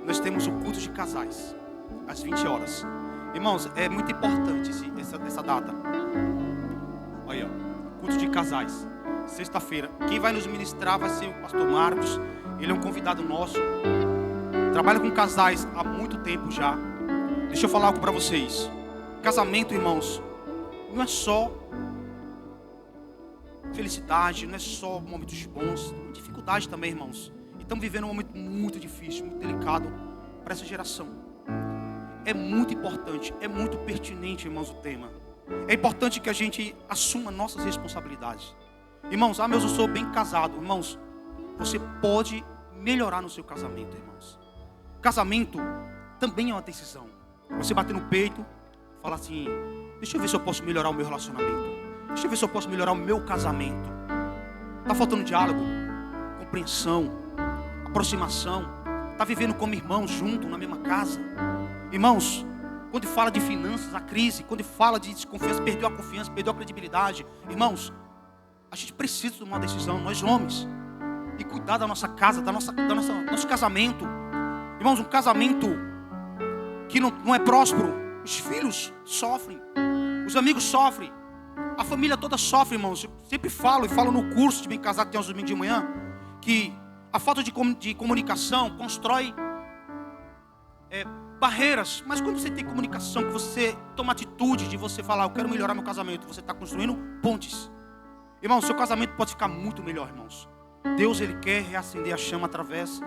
nós temos o culto de casais, às 20 horas. Irmãos, é muito importante essa data. Olha, culto de casais, sexta-feira. Quem vai nos ministrar vai ser o pastor Marcos. Ele é um convidado nosso. Trabalha com casais há muito tempo já. Deixa eu falar algo para vocês. Casamento, irmãos, não é só felicidade, não é só momentos bons, tem dificuldade também, irmãos. E estamos vivendo um momento muito difícil, muito delicado para essa geração. É muito importante, é muito pertinente, irmãos, o tema. É importante que a gente assuma nossas responsabilidades. Irmãos, mas eu sou bem casado. Irmãos, você pode melhorar no seu casamento, irmãos. Casamento também é uma decisão. Você bater no peito, falar assim: deixa eu ver se eu posso melhorar o meu relacionamento. Deixa eu ver se eu posso melhorar o meu casamento. Está faltando diálogo, compreensão, aproximação. Está vivendo como irmãos junto na mesma casa. Irmãos, quando fala de finanças, a crise, quando fala de desconfiança, perdeu a confiança, perdeu a credibilidade. Irmãos, a gente precisa tomar uma decisão, nós homens, e cuidar da nossa casa, nosso casamento. Irmãos, um casamento que não é próspero, os filhos sofrem, os amigos sofrem, a família toda sofre, irmãos. Eu sempre falo no curso de Bem Casado que tem aos domingos de manhã, que a falta de comunicação constrói barreiras. Mas quando você tem comunicação, que você toma atitude de você falar: eu quero melhorar meu casamento, você está construindo pontes. Irmãos, seu casamento pode ficar muito melhor, irmãos. Deus, Ele quer reacender a chama através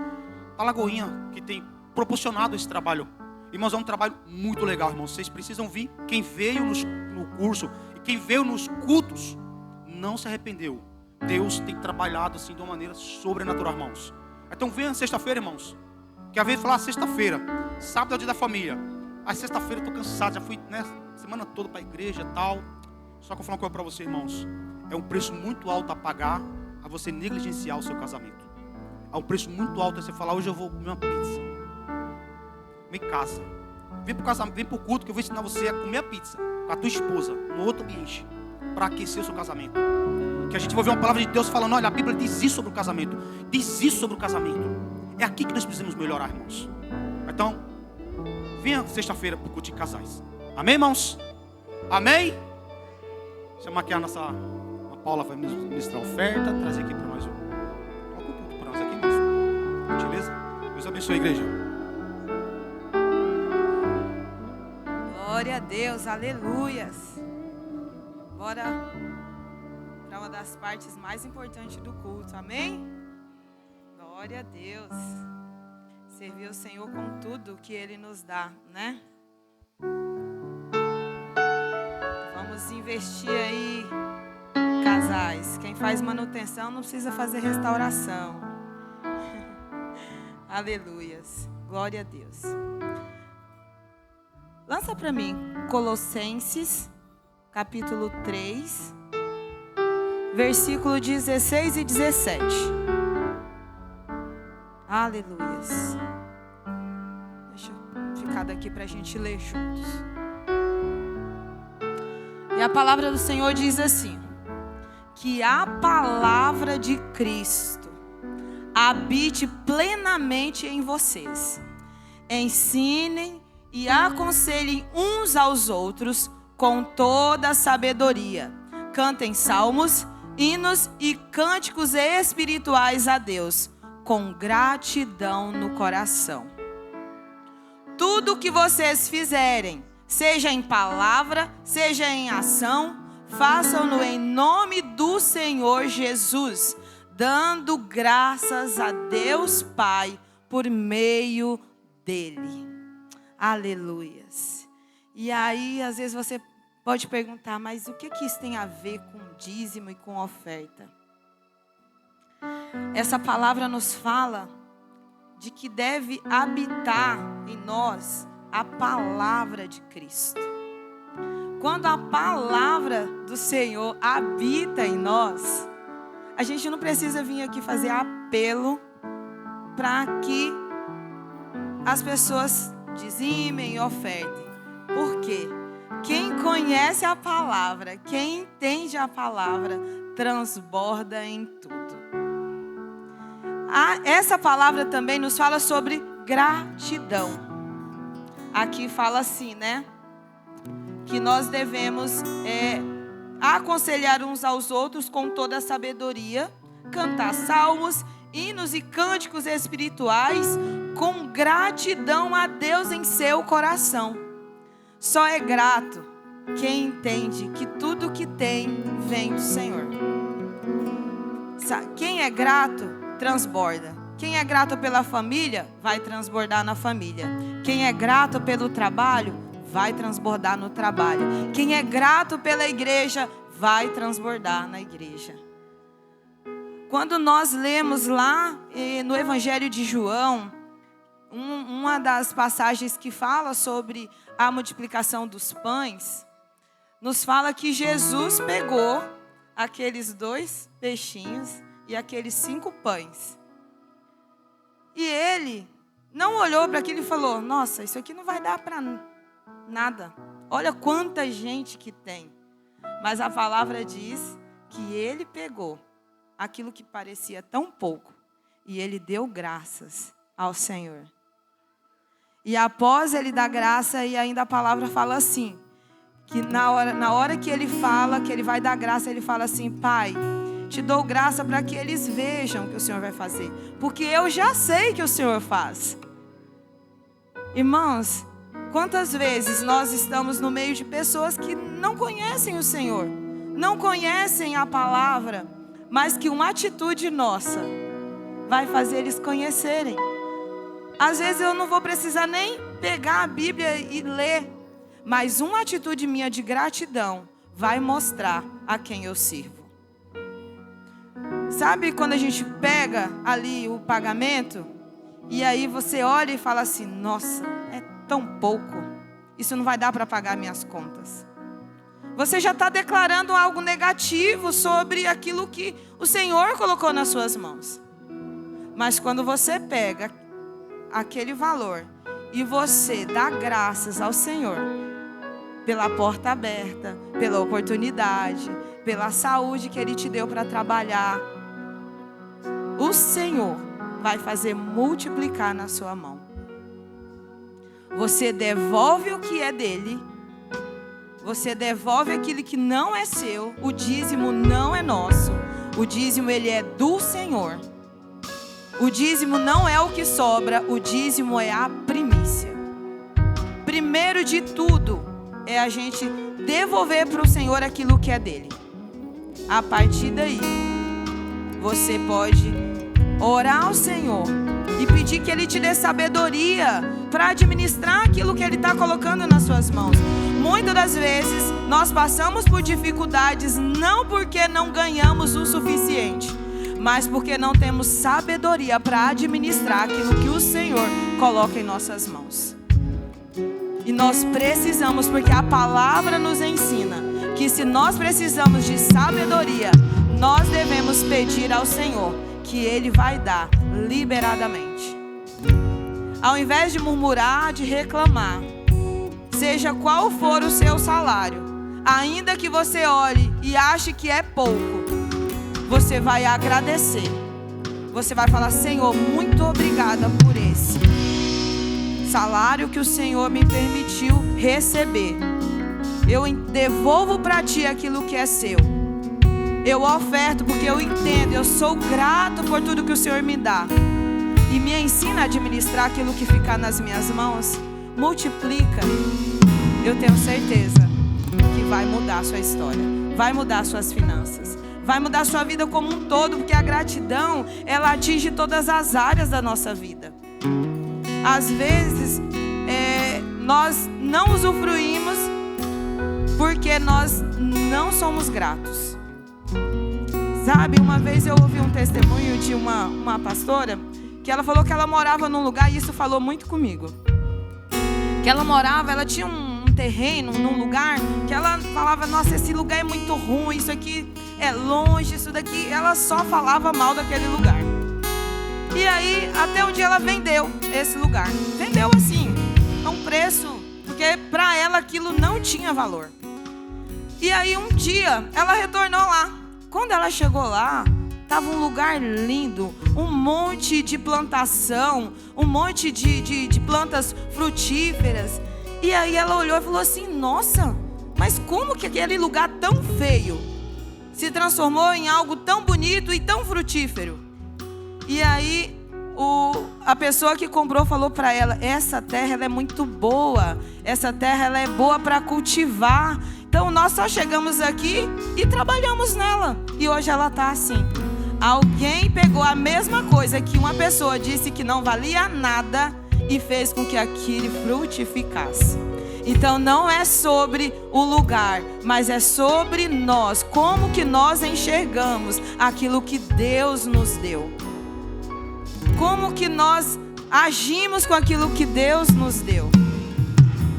da Lagoinha, que tem proporcionado esse trabalho. Irmãos, é um trabalho muito legal, irmãos. Vocês precisam vir. Quem veio no curso e quem veio nos cultos não se arrependeu. Deus tem trabalhado assim de uma maneira sobrenatural, irmãos. Então venha sexta-feira, irmãos. Quer ver falar sexta-feira? Sábado é o dia da família. Aí sexta-feira eu estou cansado, já fui semana toda para a igreja e tal. Só que eu vou falar uma coisa para você, irmãos. É um preço muito alto a pagar a você negligenciar o seu casamento. É um preço muito alto a você falar: hoje eu vou comer uma pizza. Vem em casa. Vem para o casamento, vem para o culto que eu vou ensinar você a comer a pizza com a tua esposa, no outro ambiente, para aquecer o seu casamento. Que a gente vai ver uma palavra de Deus falando: olha, a Bíblia diz isso sobre o casamento. Diz isso sobre o casamento. É aqui que nós precisamos melhorar, irmãos. Então, venha sexta-feira para o culto de casais. Amém, irmãos? Amém? Chamar aqui a Paula vai ministrar a oferta, trazer aqui para nós coloca o culto para nós aqui, irmãos. Gentileza? Deus abençoe a igreja. Glória a Deus, aleluias. Bora para uma das partes mais importantes do culto, amém? Glória a Deus. Servir o Senhor com tudo que Ele nos dá, né? Vamos investir aí, casais. Quem faz manutenção não precisa fazer restauração. Aleluias. Glória a Deus. Lança para mim Colossenses, capítulo 3, versículo 16 e 17. Aleluias. Deixa eu ficar daqui para a gente ler juntos. E a palavra do Senhor diz assim: que a palavra de Cristo habite plenamente em vocês. Ensinem e aconselhem uns aos outros com toda a sabedoria. Cantem salmos, hinos e cânticos espirituais a Deus, com gratidão no coração. Tudo o que vocês fizerem, seja em palavra, seja em ação, façam-no em nome do Senhor Jesus, dando graças a Deus Pai por meio dele. Aleluias. E aí, às vezes você pode perguntar: mas o que isso tem a ver com dízimo e com oferta? Essa palavra nos fala de que deve habitar em nós a palavra de Cristo. Quando a palavra do Senhor habita em nós, a gente não precisa vir aqui fazer apelo para que as pessoas dizimem e ofertem. Por quê? Quem conhece a palavra, quem entende a palavra, transborda em tudo. Essa palavra também nos fala sobre gratidão. Aqui fala assim, né? Que nós devemos aconselhar uns aos outros com toda a sabedoria, cantar salmos, hinos e cânticos espirituais com gratidão a Deus em seu coração. Só é grato quem entende que tudo que tem vem do Senhor. Quem é grato, transborda. Quem é grato pela família, vai transbordar na família. Quem é grato pelo trabalho, vai transbordar no trabalho. Quem é grato pela igreja, vai transbordar na igreja. Quando nós lemos lá no Evangelho de João, uma das passagens que fala sobre a multiplicação dos pães, nos fala que Jesus pegou aqueles 2 peixinhos e aqueles 5 pães. E ele não olhou para aquilo e falou: nossa, isso aqui não vai dar para nada. Olha quanta gente que tem. Mas a palavra diz que ele pegou aquilo que parecia tão pouco e ele deu graças ao Senhor. E após ele dar graça, e ainda a palavra fala assim, que na hora que ele fala, que ele vai dar graça, ele fala assim: Pai, te dou graça para que eles vejam o que o Senhor vai fazer, porque eu já sei que o Senhor faz. Irmãos, quantas vezes nós estamos no meio de pessoas que não conhecem o Senhor, não conhecem a palavra, mas que uma atitude nossa vai fazer eles conhecerem. Às vezes eu não vou precisar nem pegar a Bíblia e ler, mas uma atitude minha de gratidão vai mostrar a quem eu sirvo. Sabe quando a gente pega ali o pagamento e aí você olha e fala assim: nossa, é tão pouco, isso não vai dar para pagar minhas contas. Você já está declarando algo negativo sobre aquilo que o Senhor colocou nas suas mãos. Mas quando você pega aquele valor e você dá graças ao Senhor pela porta aberta, pela oportunidade, pela saúde que Ele te deu para trabalhar, o Senhor vai fazer multiplicar na sua mão. Você devolve o que é dele, você devolve aquilo que não é seu. O dízimo não é nosso, o dízimo ele é do Senhor. O dízimo não é o que sobra, o dízimo é a primícia. Primeiro de tudo é a gente devolver para o Senhor aquilo que é dele. A partir daí, você pode orar ao Senhor e pedir que Ele te dê sabedoria para administrar aquilo que Ele está colocando nas suas mãos. Muitas das vezes nós passamos por dificuldades não porque não ganhamos o suficiente, mas porque não temos sabedoria para administrar aquilo que o Senhor coloca em nossas mãos. E nós precisamos, porque a palavra nos ensina que se nós precisamos de sabedoria, nós devemos pedir ao Senhor, que Ele vai dar liberadamente. Ao invés de murmurar, de reclamar, seja qual for o seu salário, ainda que você olhe e ache que é pouco, você vai agradecer. Você vai falar: Senhor, muito obrigada por esse salário que o Senhor me permitiu receber. Eu devolvo para Ti aquilo que é seu. Eu oferto porque eu entendo, eu sou grato por tudo que o Senhor me dá. E me ensina a administrar aquilo que ficar nas minhas mãos. Multiplica. Eu tenho certeza que vai mudar a sua história, vai mudar as suas finanças, vai mudar a sua vida como um todo, porque a gratidão, ela atinge todas as áreas da nossa vida. Às vezes, nós não usufruímos porque nós não somos gratos. Sabe, uma vez eu ouvi um testemunho de uma pastora, que ela falou que ela morava num lugar, e isso falou muito comigo. Que ela tinha um terreno, num lugar, que ela falava: nossa, esse lugar é muito ruim, isso aqui é longe, isso daqui. Ela só falava mal daquele lugar. E aí, até um dia ela vendeu esse lugar. Vendeu assim, a um preço, porque para ela aquilo não tinha valor. E aí um dia, ela retornou lá. Quando ela chegou lá, Estava um lugar lindo, um monte de plantação, um monte de plantas frutíferas. E aí ela olhou e falou assim: nossa, mas como que aquele lugar tão feio se transformou em algo tão bonito e tão frutífero? E aí a pessoa que comprou falou para ela: essa terra ela é muito boa, essa terra ela é boa para cultivar. Então nós só chegamos aqui e trabalhamos nela. E hoje ela está assim. Alguém pegou a mesma coisa que uma pessoa disse que não valia nada e fez com que aquilo frutificasse. Então não é sobre o lugar, mas é sobre nós. Como que nós enxergamos aquilo que Deus nos deu? Como que nós agimos com aquilo que Deus nos deu?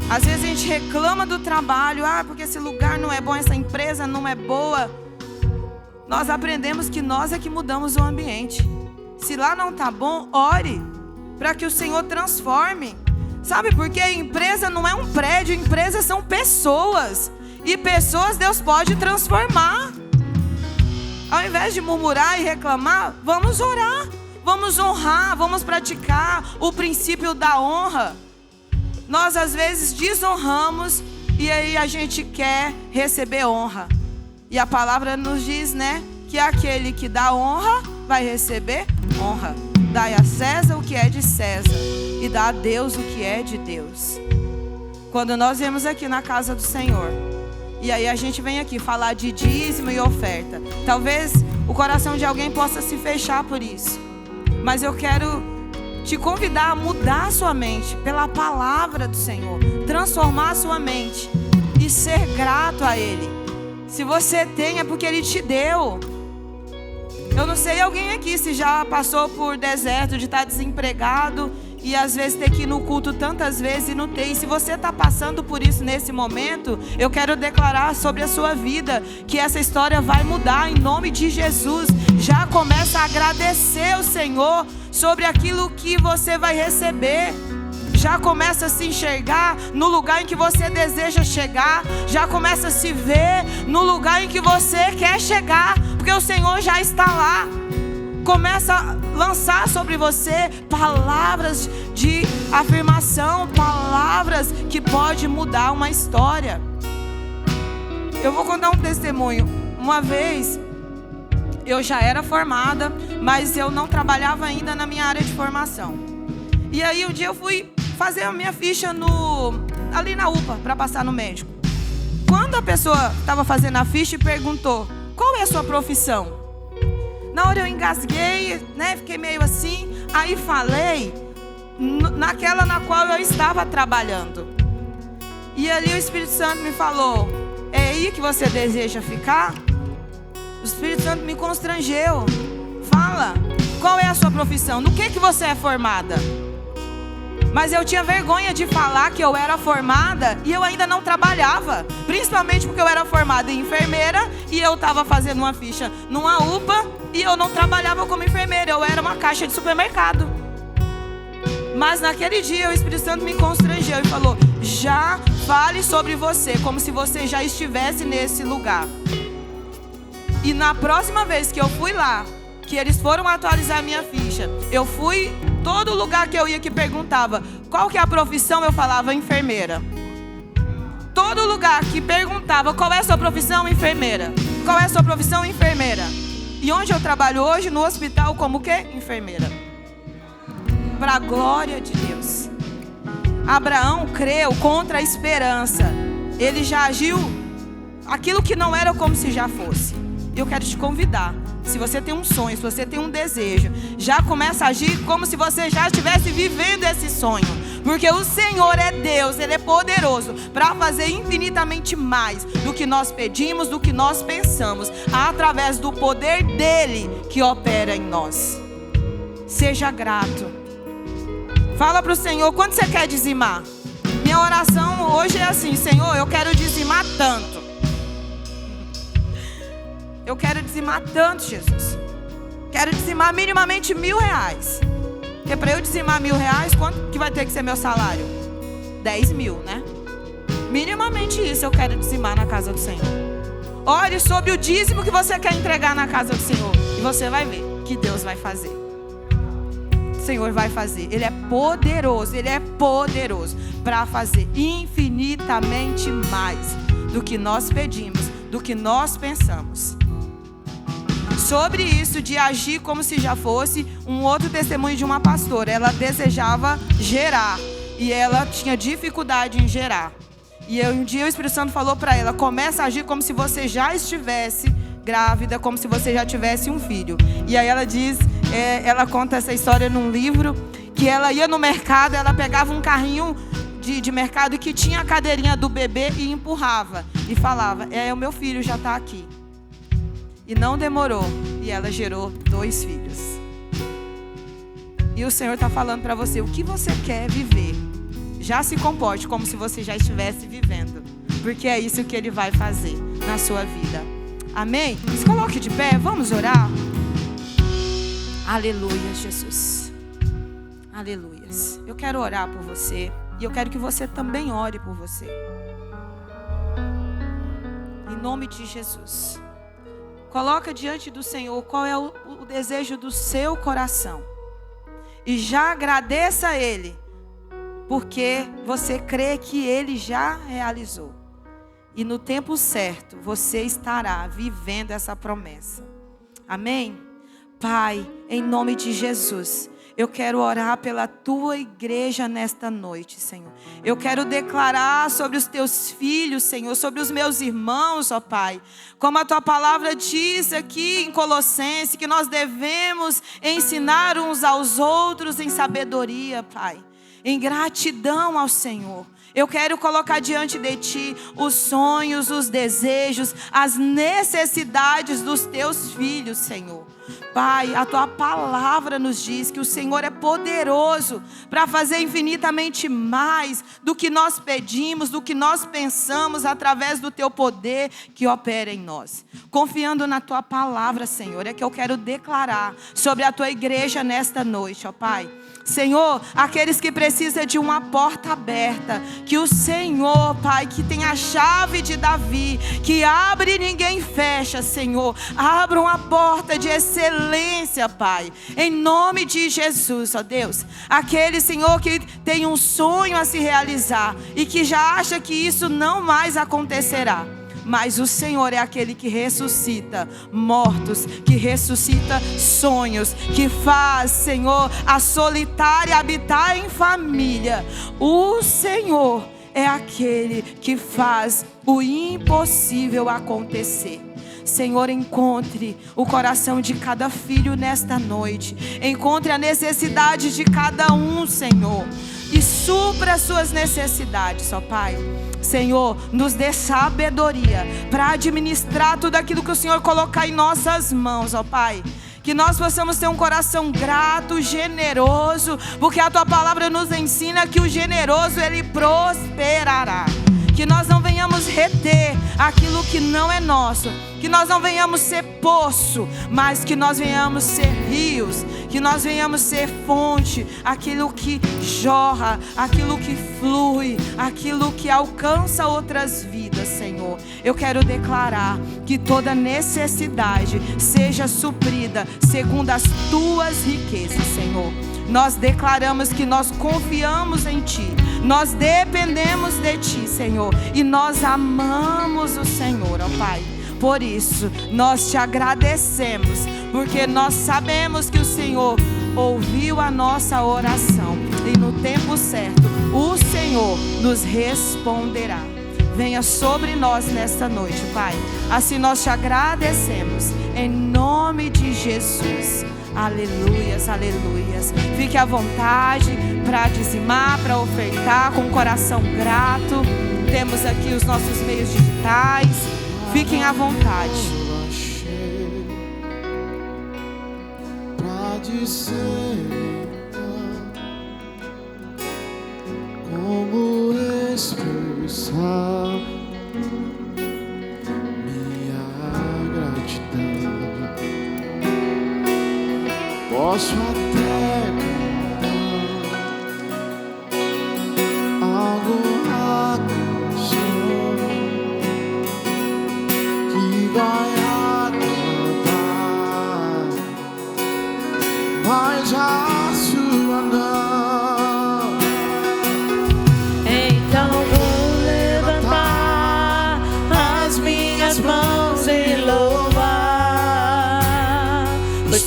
Às vezes a gente reclama do trabalho, porque esse lugar não é bom, essa empresa não é boa. Nós aprendemos que nós é que mudamos o ambiente. Se lá não está bom, ore para que o Senhor transforme. Sabe por quê? Empresa não é um prédio, empresas são pessoas. E pessoas Deus pode transformar. Ao invés de murmurar e reclamar, vamos orar, vamos honrar, vamos praticar o princípio da honra. Nós às vezes desonramos e aí a gente quer receber honra. E a palavra nos diz, né, que aquele que dá honra vai receber honra. Dai a César o que é de César e dá a Deus o que é de Deus. Quando nós vemos aqui na casa do Senhor, e aí a gente vem aqui falar de dízimo e oferta, talvez o coração de alguém possa se fechar por isso, mas eu quero te convidar a mudar a sua mente pela palavra do Senhor, transformar a sua mente e ser grato a Ele. Se você tem, é porque Ele te deu. Eu não sei alguém aqui se já passou por deserto de estar desempregado e às vezes ter que ir no culto tantas vezes e não ter. E se você está passando por isso nesse momento, eu quero declarar sobre a sua vida que essa história vai mudar em nome de Jesus. Já começa a agradecer ao Senhor sobre aquilo que você vai receber. Já começa a se enxergar no lugar em que você deseja chegar. Já começa a se ver no lugar em que você quer chegar, porque o Senhor já está lá. Começa a lançar sobre você palavras de afirmação, palavras que podem mudar uma história. Eu vou contar um testemunho. Uma vez, eu já era formada, mas eu não trabalhava ainda na minha área de formação. E aí um dia eu fui fazer a minha ficha ali na UPA para passar no médico. Quando a pessoa estava fazendo a ficha e perguntou: qual é a sua profissão? Na hora eu engasguei, né? Fiquei meio assim. Aí falei naquela na qual eu estava trabalhando. E ali o Espírito Santo me falou: é aí que você deseja ficar? O Espírito Santo me constrangeu. Fala, qual é a sua profissão? No que você é formada? Mas eu tinha vergonha de falar que eu era formada e eu ainda não trabalhava. Principalmente porque eu era formada em enfermeira e eu estava fazendo uma ficha numa UPA e eu não trabalhava como enfermeira, eu era uma caixa de supermercado. Mas naquele dia o Espírito Santo me constrangeu e falou: já fale sobre você, como se você já estivesse nesse lugar. E na próxima vez que eu fui lá, que eles foram atualizar a minha ficha, eu fui, todo lugar que eu ia que perguntava qual que é a profissão, eu falava enfermeira. Todo lugar que perguntava qual é a sua profissão, enfermeira. Qual é a sua profissão, enfermeira. E onde eu trabalho hoje, no hospital, como o quê? Enfermeira. Para a glória de Deus. Abraão creu contra a esperança. Ele já agiu aquilo que não era como se já fosse. Eu quero te convidar. Se você tem um sonho, se você tem um desejo, já começa a agir como se você já estivesse vivendo esse sonho. Porque o Senhor é Deus, Ele é poderoso para fazer infinitamente mais do que nós pedimos, do que nós pensamos, através do poder dEle que opera em nós. Seja grato. Fala para o Senhor, quanto você quer dizimar? Minha oração hoje é assim: Senhor, eu quero dizimar tanto. Eu quero dizimar tanto, Jesus. Quero dizimar minimamente R$1.000. Porque para eu dizimar R$1.000, quanto que vai ter que ser meu salário? 10 mil, né? Minimamente isso eu quero dizimar na casa do Senhor. Ore sobre o dízimo que você quer entregar na casa do Senhor. Você vai ver que Deus vai fazer. O Senhor vai fazer. Ele é poderoso para fazer infinitamente mais do que nós pedimos, do que nós pensamos. Sobre isso de agir como se já fosse, um outro testemunho de uma pastora. Ela desejava gerar e ela tinha dificuldade em gerar. E um dia o Espírito Santo falou para ela: começa a agir como se você já estivesse grávida, como se você já tivesse um filho. E aí ela diz, ela conta essa história num livro, que ela ia no mercado, ela pegava um carrinho de mercado que tinha a cadeirinha do bebê e empurrava. E falava: o meu filho já está aqui. E não demorou. E ela gerou 2 filhos. E o Senhor está falando para você: o que você quer viver? Já se comporte como se você já estivesse vivendo. Porque é isso que Ele vai fazer na sua vida. Amém? Se coloque de pé, vamos orar. Aleluia, Jesus. Aleluias. Eu quero orar por você. E eu quero que você também ore por você. Em nome de Jesus. Coloca diante do Senhor qual é o desejo do seu coração. E já agradeça a Ele, porque você crê que Ele já realizou. E no tempo certo, você estará vivendo essa promessa. Amém? Pai, em nome de Jesus, eu quero orar pela tua igreja nesta noite, Senhor. Eu quero declarar sobre os teus filhos, Senhor, sobre os meus irmãos, ó Pai. Como a tua palavra diz aqui em Colossenses, que nós devemos ensinar uns aos outros em sabedoria, Pai. Em gratidão ao Senhor. Eu quero colocar diante de Ti os sonhos, os desejos, as necessidades dos Teus filhos, Senhor. Pai, a Tua palavra nos diz que o Senhor é poderoso para fazer infinitamente mais do que nós pedimos, do que nós pensamos, através do Teu poder que opera em nós. Confiando na Tua palavra, Senhor, é que eu quero declarar sobre a Tua igreja nesta noite, ó Pai. Senhor, aqueles que precisam de uma porta aberta, que o Senhor, Pai, que tem a chave de Davi, que abre e ninguém fecha, Senhor, abra uma porta de excelência, Pai, em nome de Jesus, ó Deus. Aquele, Senhor, que tem um sonho a se realizar e que já acha que isso não mais acontecerá. Mas o Senhor é aquele que ressuscita mortos, que ressuscita sonhos, que faz, Senhor, a solitária habitar em família. O Senhor é aquele que faz o impossível acontecer. Senhor, encontre o coração de cada filho nesta noite. Encontre a necessidade de cada um, Senhor. E supra as suas necessidades, ó Pai. Senhor, nos dê sabedoria para administrar tudo aquilo que o Senhor colocar em nossas mãos, ó Pai. Que nós possamos ter um coração grato, generoso, porque a Tua palavra nos ensina que o generoso, ele prosperará. Que nós não venhamos reter aquilo que não é nosso, que nós não venhamos ser poço, mas que nós venhamos ser rios, que nós venhamos ser fonte, aquilo que jorra, aquilo que flui, aquilo que alcança outras vidas, Senhor. Eu quero declarar que toda necessidade seja suprida segundo as Tuas riquezas, Senhor. Nós declaramos que nós confiamos em Ti, nós dependemos de Ti, Senhor, e nós amamos o Senhor, ó Pai. Por isso, nós Te agradecemos, porque nós sabemos que o Senhor ouviu a nossa oração e no tempo certo, o Senhor nos responderá. Venha sobre nós nesta noite, Pai. Assim nós Te agradecemos, em nome de Jesus. Aleluias, aleluias. Fique à vontade para dizimar, para ofertar com um coração grato. Temos aqui os nossos meios digitais. Fiquem à vontade. Pra dizer como expressar minha gratidão. Posso até cantar alguma canção que vai agradar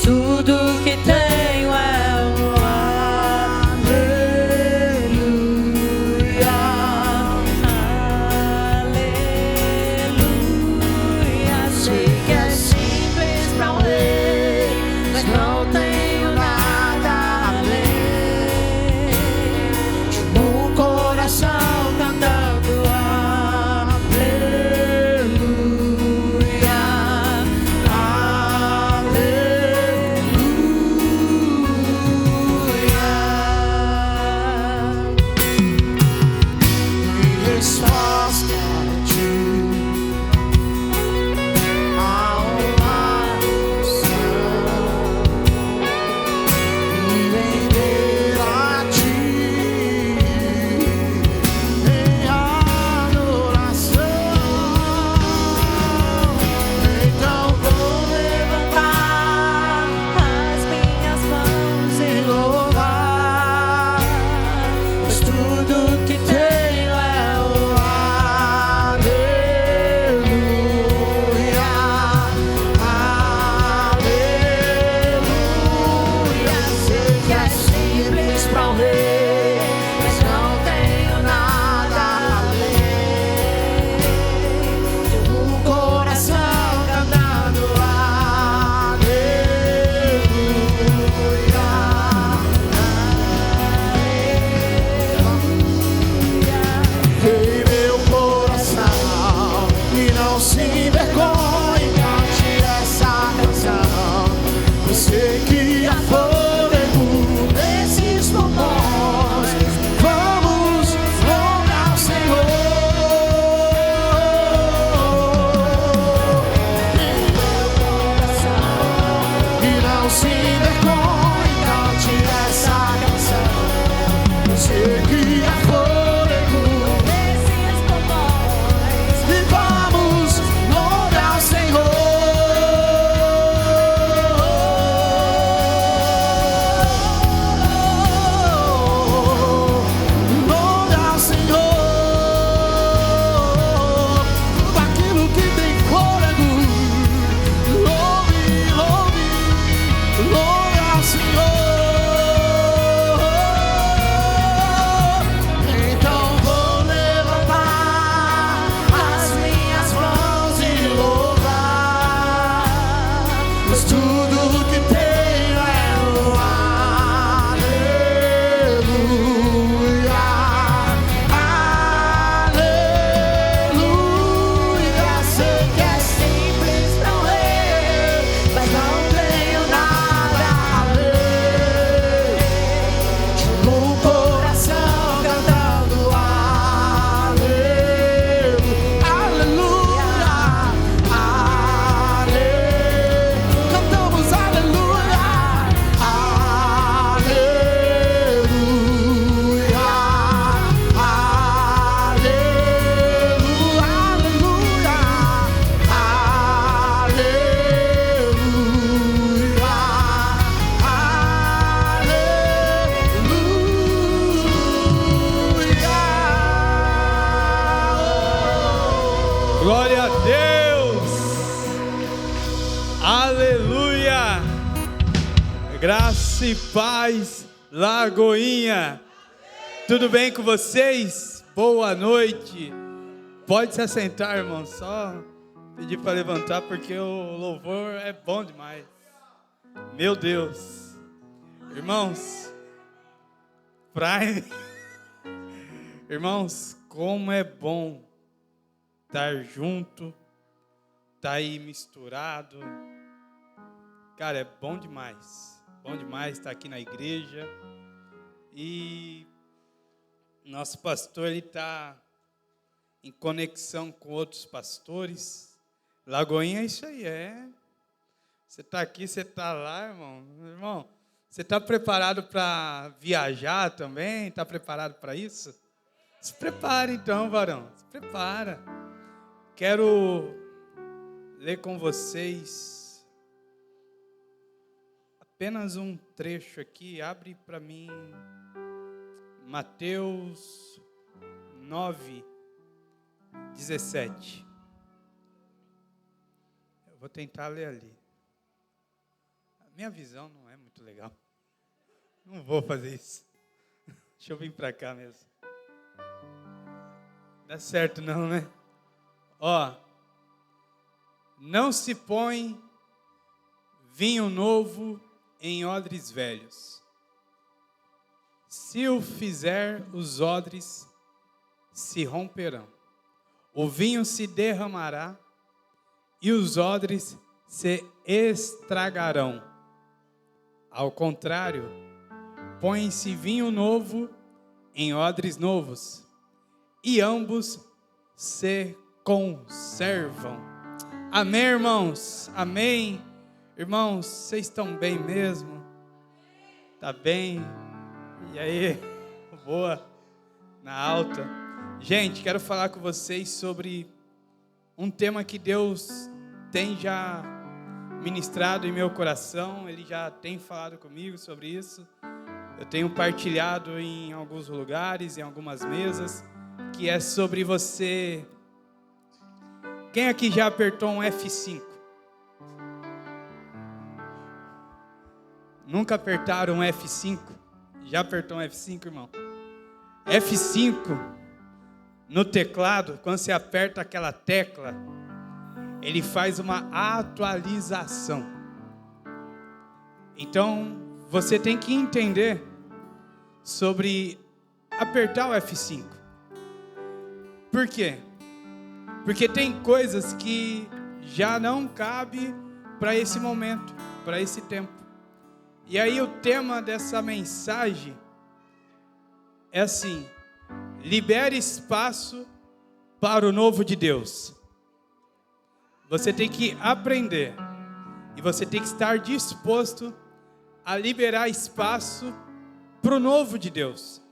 tudo que tenho é um aleluia, aleluia. Sei que é simples pra um rei, mas não tenho nada além de um coração cantando aleluia, aleluia. Em resposta a ti, a oração e render a ti em adoração. Então vou Levantar as minhas mãos e louvar, pois tudo que tenho é o aleluia, aleluia. sei que é simples pra um rei, mas não tenho nada além de um coração cantando Em meu coração e não se envergonhe, cante essa canção. Eu sei que há fôlego nesses pulmões. Vamos louvar o Senhor. Em meu coração e não se envergonhe, cante essa canção. Eu sei que há fôlego nesses pulmões. e vamos louvar o Senhor. Louvar o Senhor. Tudo aquilo que tem fôlego. Louve, louve, louvar o Senhor. Então vou levantar as minhas mãos e louvar, pois tudo que tenho é o aleluia, aleluia. Sei que é simples pra um rei, mas não tenho nada além de um coração cantando aleluia, aleluia, aleluia. Cantamos aleluia, aleluia, aleluia, aleluia. Glória a Deus! Aleluia! Graça e paz, Lagoinha. Tudo bem com vocês? Boa noite. Pode se assentar, irmão. Só pedir para levantar porque o louvor é bom demais. Meu Deus. Irmãos, irmãos, como é bom estar junto, estar aí misturado. Cara, é bom demais estar aqui na igreja. E nosso pastor, ele está em conexão com outros pastores. Lagoinha é isso aí, é. Você está aqui, você está lá, irmão. Irmão, você está preparado para viajar também? Está preparado para isso? Se prepara então, varão. Se prepara. Quero ler com vocês apenas um trecho aqui. Abre para mim Mateus 9:17. Eu vou tentar ler ali. minha visão não é muito legal. Não vou fazer isso. Deixa eu vir para cá mesmo. Dá certo não, né? Ó, não se põe vinho novo em odres velhos. Se o fizer, os odres se romperão. O vinho se derramará e os odres se estragarão. Ao contrário, põe-se vinho novo em odres novos, e ambos se conservam. Amém, irmãos? Amém? Irmãos, vocês estão bem mesmo? Tá bem? E aí? Boa? Na alta? Gente, quero falar com vocês sobre um tema que Deus tem já ministrado em meu coração. Ele já tem falado comigo sobre isso. Eu tenho partilhado em alguns lugares, em algumas mesas, que é sobre você. Quem aqui já apertou um F5? Nunca apertaram um F5? Já apertou um F5, irmão? F5 no teclado, quando você aperta aquela tecla, ele faz uma atualização. Então, você tem que entender sobre apertar o F5. Por quê? Porque tem coisas que já não cabe para esse momento, para esse tempo. E aí o tema dessa mensagem é assim: libere espaço para o novo de Deus. Você tem que aprender e você tem que estar disposto a liberar espaço para o novo de Deus.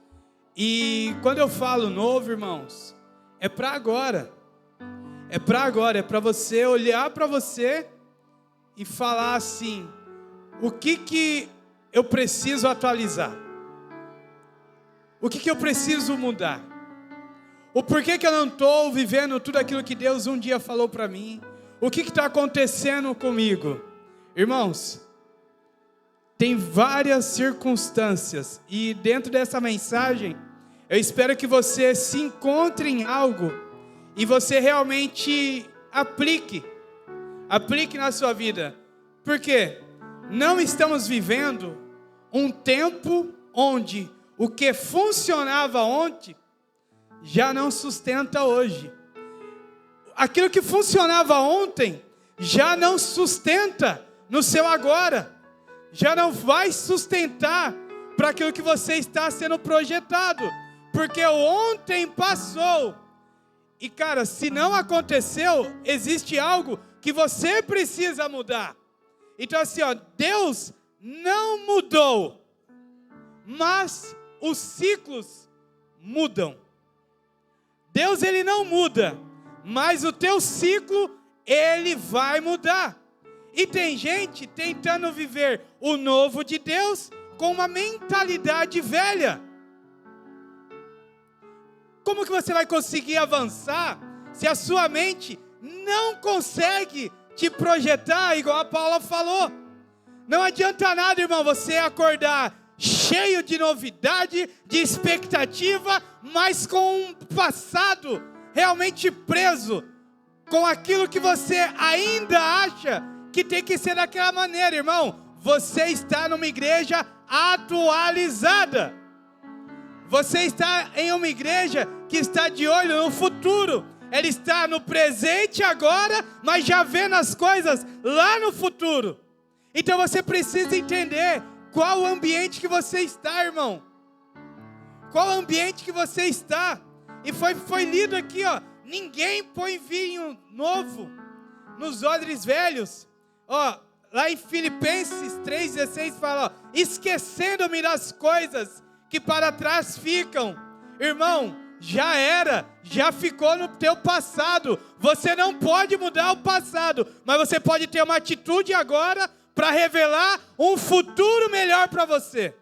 E quando eu falo novo, irmãos, é para agora. É para agora, é para você olhar para você e falar assim: o que eu preciso atualizar? O que eu preciso mudar? O porquê que eu não estou vivendo tudo aquilo que Deus um dia falou para mim? O que está acontecendo comigo? Irmãos, tem várias circunstâncias, e dentro dessa mensagem, eu espero que você se encontre em algo, e você realmente aplique na sua vida. Por quê? Não estamos vivendo um tempo onde o que funcionava ontem já não sustenta hoje. Aquilo que funcionava ontem já não sustenta no seu agora. Já não vai sustentar para aquilo que você está sendo projetado. Porque o ontem passou. E cara, se não aconteceu, existe algo que você precisa mudar. Então assim, ó, Deus não mudou, mas os ciclos mudam. Deus, ele não muda, mas o teu ciclo, ele vai mudar. E tem gente tentando viver o novo de Deus com uma mentalidade velha. Como que você vai conseguir avançar se a sua mente não consegue te projetar, igual a Paula falou? Não adianta nada, irmão, você acordar cheio de novidade, de expectativa, mas com um passado realmente preso, com aquilo que você ainda acha que tem que ser daquela maneira. Irmão, você está numa igreja atualizada. Você está em uma igreja que está de olho no futuro. Ela está no presente agora, mas já vendo as coisas lá no futuro. Então você precisa entender qual o ambiente que você está, irmão. Qual o ambiente que você está. E foi lido aqui, ó. Ninguém põe vinho novo nos odres velhos. Ó, lá em Filipenses 3,16 fala, ó, esquecendo-me das coisas que para trás ficam. Irmão, já era, já ficou no teu passado. Você não pode mudar o passado, mas você pode ter uma atitude agora para revelar um futuro melhor para você.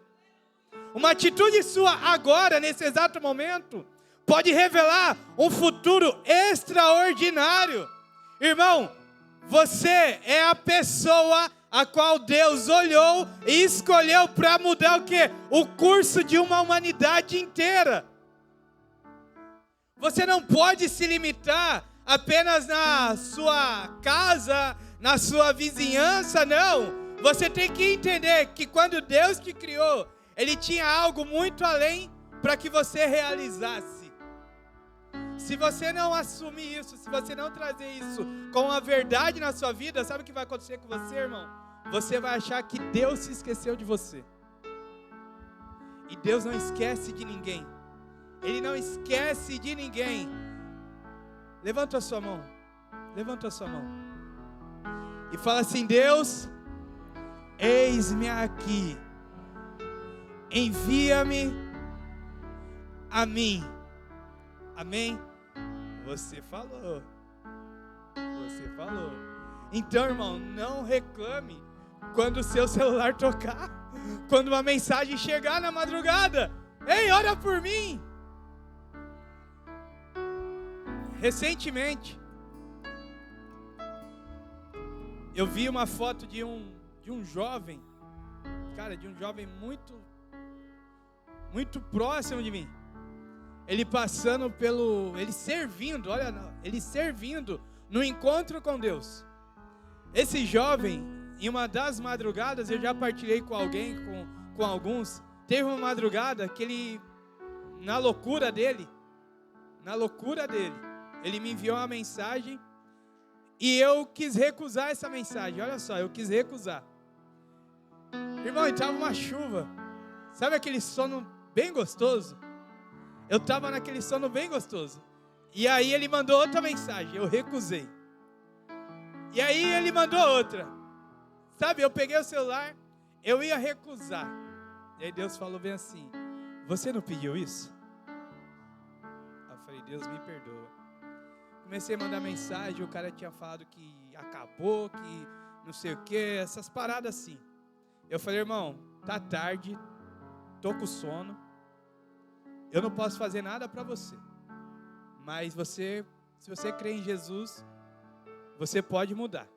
Uma atitude sua agora, nesse exato momento, pode revelar um futuro extraordinário. Irmão, você é a pessoa a qual Deus olhou e escolheu para mudar o quê? O curso de uma humanidade inteira. Você não pode se limitar apenas na sua casa, na sua vizinhança, não. Você tem que entender que quando Deus te criou, Ele tinha algo muito além para que você realizasse. Se você não assumir isso, se você não trazer isso com a verdade na sua vida, sabe o que vai acontecer com você, irmão? Você vai achar que Deus se esqueceu de você. E Deus não esquece de ninguém. Ele não esquece de ninguém. Levanta a sua mão. Levanta a sua mão. E fala assim: Deus, eis-me aqui. Envia-me a mim. Amém? Você falou. Você falou. Então, irmão, não reclame quando o seu celular tocar, quando uma mensagem chegar na madrugada. Ei, ora por mim. Recentemente, eu vi uma foto de um jovem, cara, de um jovem muito próximo de mim. Ele passando ele servindo no encontro com Deus. Esse jovem, em uma das madrugadas, eu já partilhei com alguém, com alguns, teve uma madrugada que ele, na loucura dele, ele me enviou uma mensagem e eu quis recusar essa mensagem. Olha só, eu quis recusar. Irmão, estava uma chuva. Sabe aquele sono bem gostoso? Eu estava naquele sono bem gostoso. E aí ele mandou outra mensagem, eu recusei. E aí ele mandou outra. Sabe, eu peguei o celular, eu ia recusar. E aí Deus falou bem assim: você não pediu isso? Eu falei: Deus me perdoa. Comecei a mandar mensagem, o cara tinha falado que acabou, que não sei o que, essas paradas assim. Eu falei: irmão, tá tarde, tô com sono, eu não posso fazer nada para você. Mas se você crê em Jesus, você pode mudar.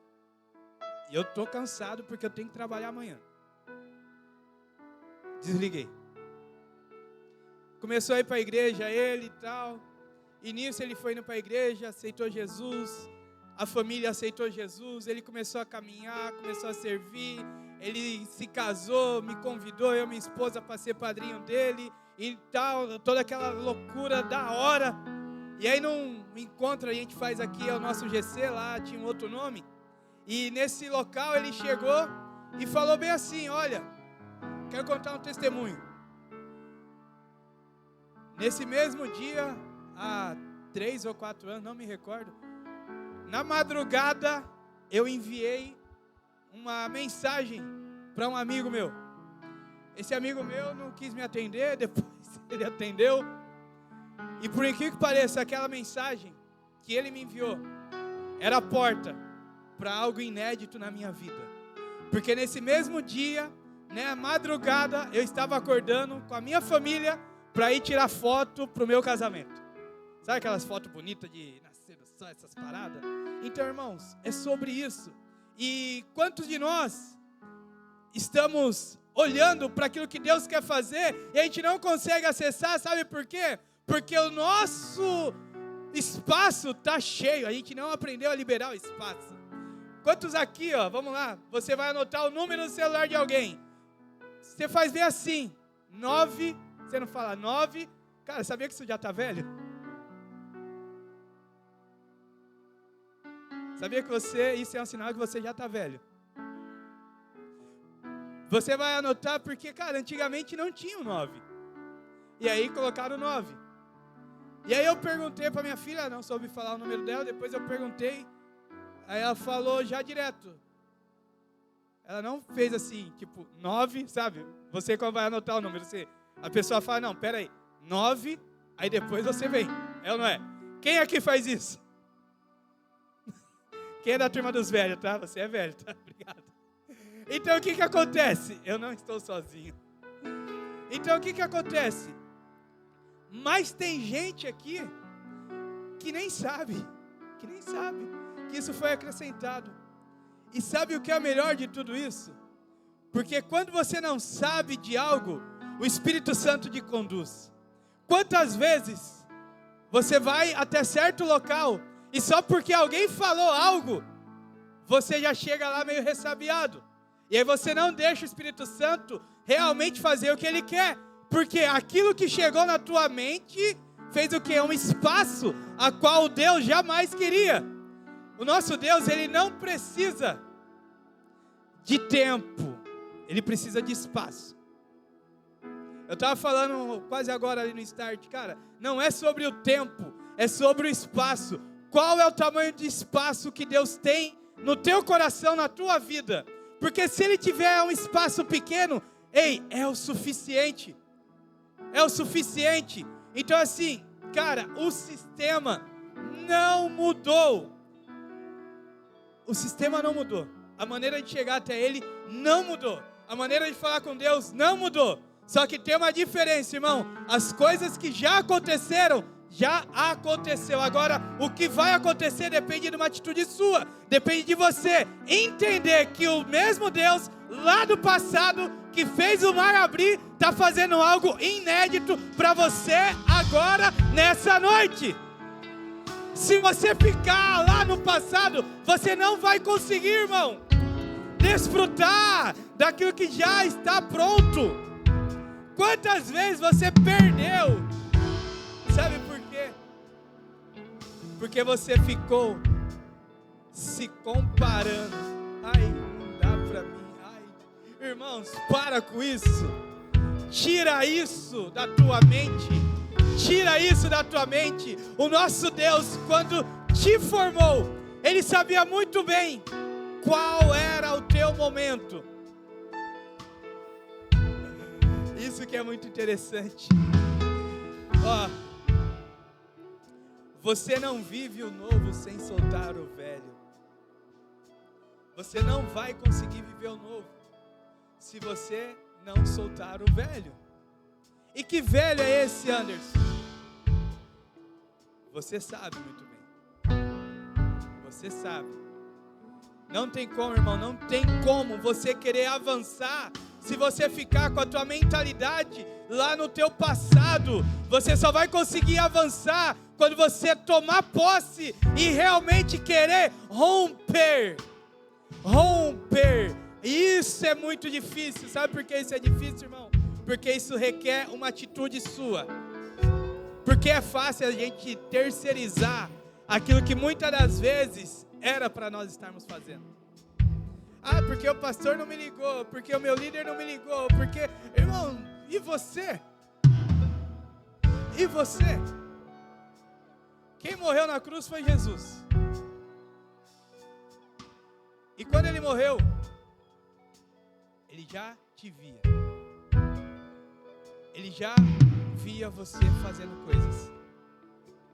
E eu tô cansado porque eu tenho que trabalhar amanhã. Desliguei. Começou a ir para a igreja ele e tal. E nisso ele foi indo para a igreja, aceitou Jesus. A família aceitou Jesus. Ele começou a caminhar, começou a servir. Ele se casou, me convidou, eu e minha esposa, para ser padrinho dele. E tal, toda aquela loucura da hora. E aí num encontro a gente faz aqui, é o nosso GC, lá tinha um outro nome. E nesse local ele chegou e falou bem assim: olha, quero contar um testemunho. Nesse mesmo dia, há 3 ou 4 anos, não me recordo, na madrugada eu enviei uma mensagem para um amigo meu. Esse amigo meu não quis me atender, depois ele atendeu. E por incrível que pareça, aquela mensagem que ele me enviou era a porta para algo inédito na minha vida. Porque nesse mesmo dia, madrugada, eu estava acordando com a minha família para ir tirar foto para o meu casamento. Sabe aquelas fotos bonitas de nascer do sol, essas paradas? Então, irmãos, é sobre isso. E quantos de nós estamos olhando para aquilo que Deus quer fazer e a gente não consegue acessar? Sabe por quê? Porque o nosso espaço está cheio, a gente não aprendeu a liberar o espaço. Quantos aqui, vamos lá, você vai anotar o número do celular de alguém. Você faz bem assim, 9, você não fala 9, cara, sabia que isso já está velho? Sabia que isso é um sinal que você já está velho? Você vai anotar porque, cara, antigamente não tinha o 9. E aí colocaram o 9. E aí eu perguntei para minha filha, não soube falar o número dela, depois eu perguntei, aí ela falou já direto. Ela não fez assim, tipo, 9, sabe? Você quando vai anotar o número, a pessoa fala, não, pera aí, 9, aí depois você vem. É ou não é? Quem aqui faz isso? Quem é da turma dos velhos, tá? Você é velho, tá? Obrigado. Então o que acontece? Eu não estou sozinho. Então o que acontece? Mas tem gente aqui que nem sabe que isso foi acrescentado. E sabe o que é o melhor de tudo isso? Porque quando você não sabe de algo, o Espírito Santo te conduz. Quantas vezes você vai até certo local e só porque alguém falou algo, você já chega lá meio ressabiado. E aí você não deixa o Espírito Santo realmente fazer o que ele quer. Porque aquilo que chegou na tua mente fez o quê? Um espaço a qual Deus jamais queria. O nosso Deus, ele não precisa de tempo, ele precisa de espaço. Eu estava falando quase agora ali no Start, cara, não é sobre o tempo, é sobre o espaço. Qual é o tamanho de espaço que Deus tem no teu coração, na tua vida? Porque se ele tiver um espaço pequeno, é o suficiente. É o suficiente. Então assim, cara, o sistema não mudou. O sistema não mudou. A maneira de chegar até ele não mudou. A maneira de falar com Deus não mudou. Só que tem uma diferença, irmão. As coisas que já aconteceram, já aconteceu. Agora, o que vai acontecer depende de uma atitude sua. Depende de você entender que o mesmo Deus lá do passado que fez o mar abrir, está fazendo algo inédito para você agora, nessa noite. Se você ficar lá no passado, você não vai conseguir, irmão, desfrutar daquilo que já está pronto. Quantas vezes você perdeu? Sabe por quê? Porque você ficou se comparando. Ai, não dá pra mim. Ai, irmãos, para com isso. Tira isso da tua mente. Tira isso da tua mente. O nosso Deus, quando te formou, Ele sabia muito bem qual era o teu momento. Isso que é muito interessante. Ó, você não vive o novo sem soltar o velho. Você não vai conseguir viver o novo se você não soltar o velho. E que velho é esse, Anderson? Você sabe muito bem. Você sabe. Não tem como, irmão, não tem como você querer avançar se você ficar com a tua mentalidade lá no teu passado. Você só vai conseguir avançar quando você tomar posse e realmente querer romper. Romper. Isso é muito difícil. Sabe por que isso é difícil, irmão? Porque isso requer uma atitude sua. Porque é fácil a gente terceirizar aquilo que muitas das vezes era para nós estarmos fazendo. Ah, porque o pastor não me ligou, porque o meu líder não me ligou, porque... Irmão, e você? E você? Quem morreu na cruz foi Jesus. E quando Ele morreu, Ele já te via. Ele já via você fazendo coisas.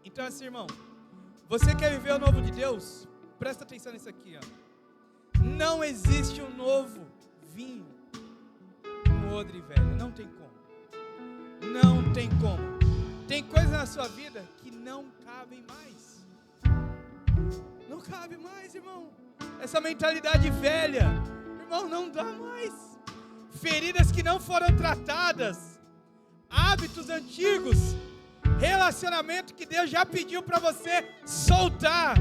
Então assim, irmão, você quer viver o novo de Deus? Presta atenção nisso aqui, ó. Não existe um novo vinho no odre velho. Não tem como. Não tem como. Tem coisas na sua vida que não cabem mais. Não cabe mais, irmão. Essa mentalidade velha, irmão, não dá mais. Feridas que não foram tratadas, hábitos antigos, relacionamento que Deus já pediu para você soltar.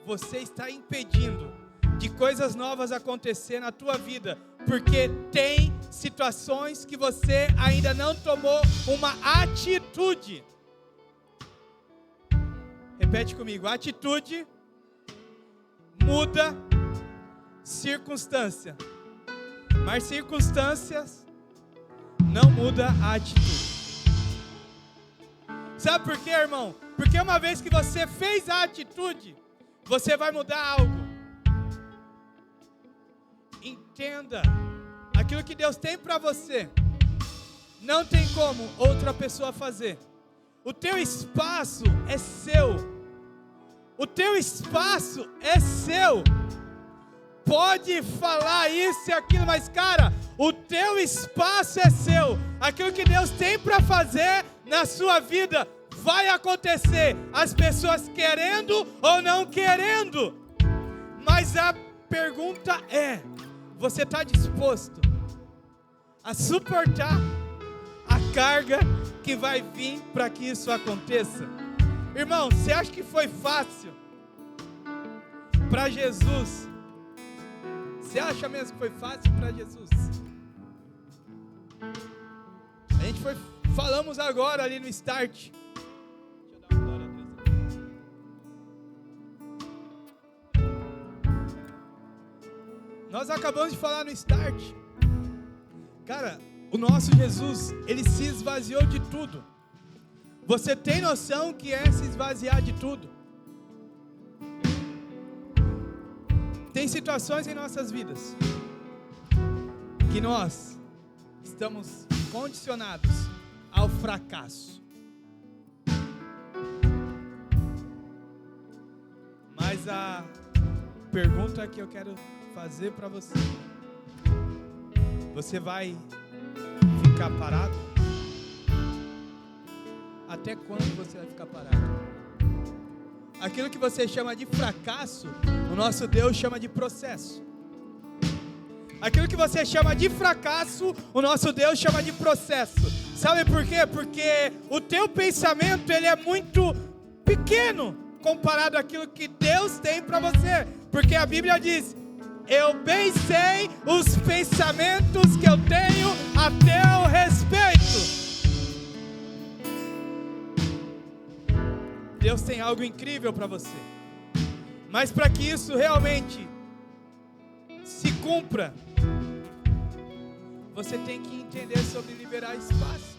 Você está impedindo de coisas novas acontecer na tua vida, porque tem situações que você ainda não tomou uma atitude. Repete comigo: atitude muda circunstância, mas circunstâncias não muda a atitude. Sabe por quê, irmão? Porque uma vez que você fez a atitude, você vai mudar algo. Entenda, aquilo que Deus tem para você, não tem como outra pessoa fazer. O teu espaço é seu. O teu espaço é seu. Pode falar isso e aquilo, mas cara, o teu espaço é seu. Aquilo que Deus tem para fazer na sua vida vai acontecer, as pessoas querendo ou não querendo. Mas a pergunta é: você está disposto a suportar a carga que vai vir para que isso aconteça? Irmão, você acha que foi fácil para Jesus? Você acha mesmo que foi fácil para Jesus? A gente falamos agora ali no start. Deixa eu dar uma glória a Deus. Nós acabamos de falar no start. Cara, o nosso Jesus, ele se esvaziou de tudo. Você tem noção que é se esvaziar de tudo? Tem situações em nossas vidas que nós estamos condicionados ao fracasso. Mas a pergunta que eu quero fazer para você: você vai ficar parado? Até quando você vai ficar parado? Aquilo que você chama de fracasso, o nosso Deus chama de processo. Aquilo que você chama de fracasso, o nosso Deus chama de processo. Sabe por quê? Porque o teu pensamento, ele é muito pequeno comparado àquilo que Deus tem para você. Porque a Bíblia diz: eu bem sei os pensamentos que eu tenho a teu respeito. Deus tem algo incrível para você. Mas para que isso realmente se cumpra, você tem que entender sobre liberar espaço.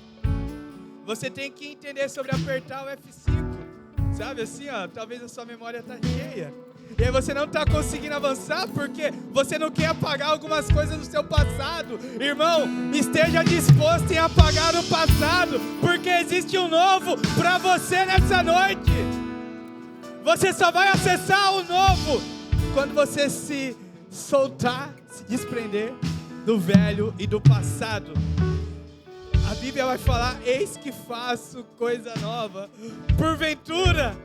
Você tem que entender sobre apertar o F5. Sabe assim, ó, talvez a sua memória está cheia. E aí você não está conseguindo avançar porque você não quer apagar algumas coisas do seu passado. Irmão, esteja disposto em apagar o passado, porque existe um novo para você nessa noite. Você só vai acessar o novo quando você se soltar, se desprender do velho e do passado. A Bíblia vai falar: eis que faço coisa nova. Porventura,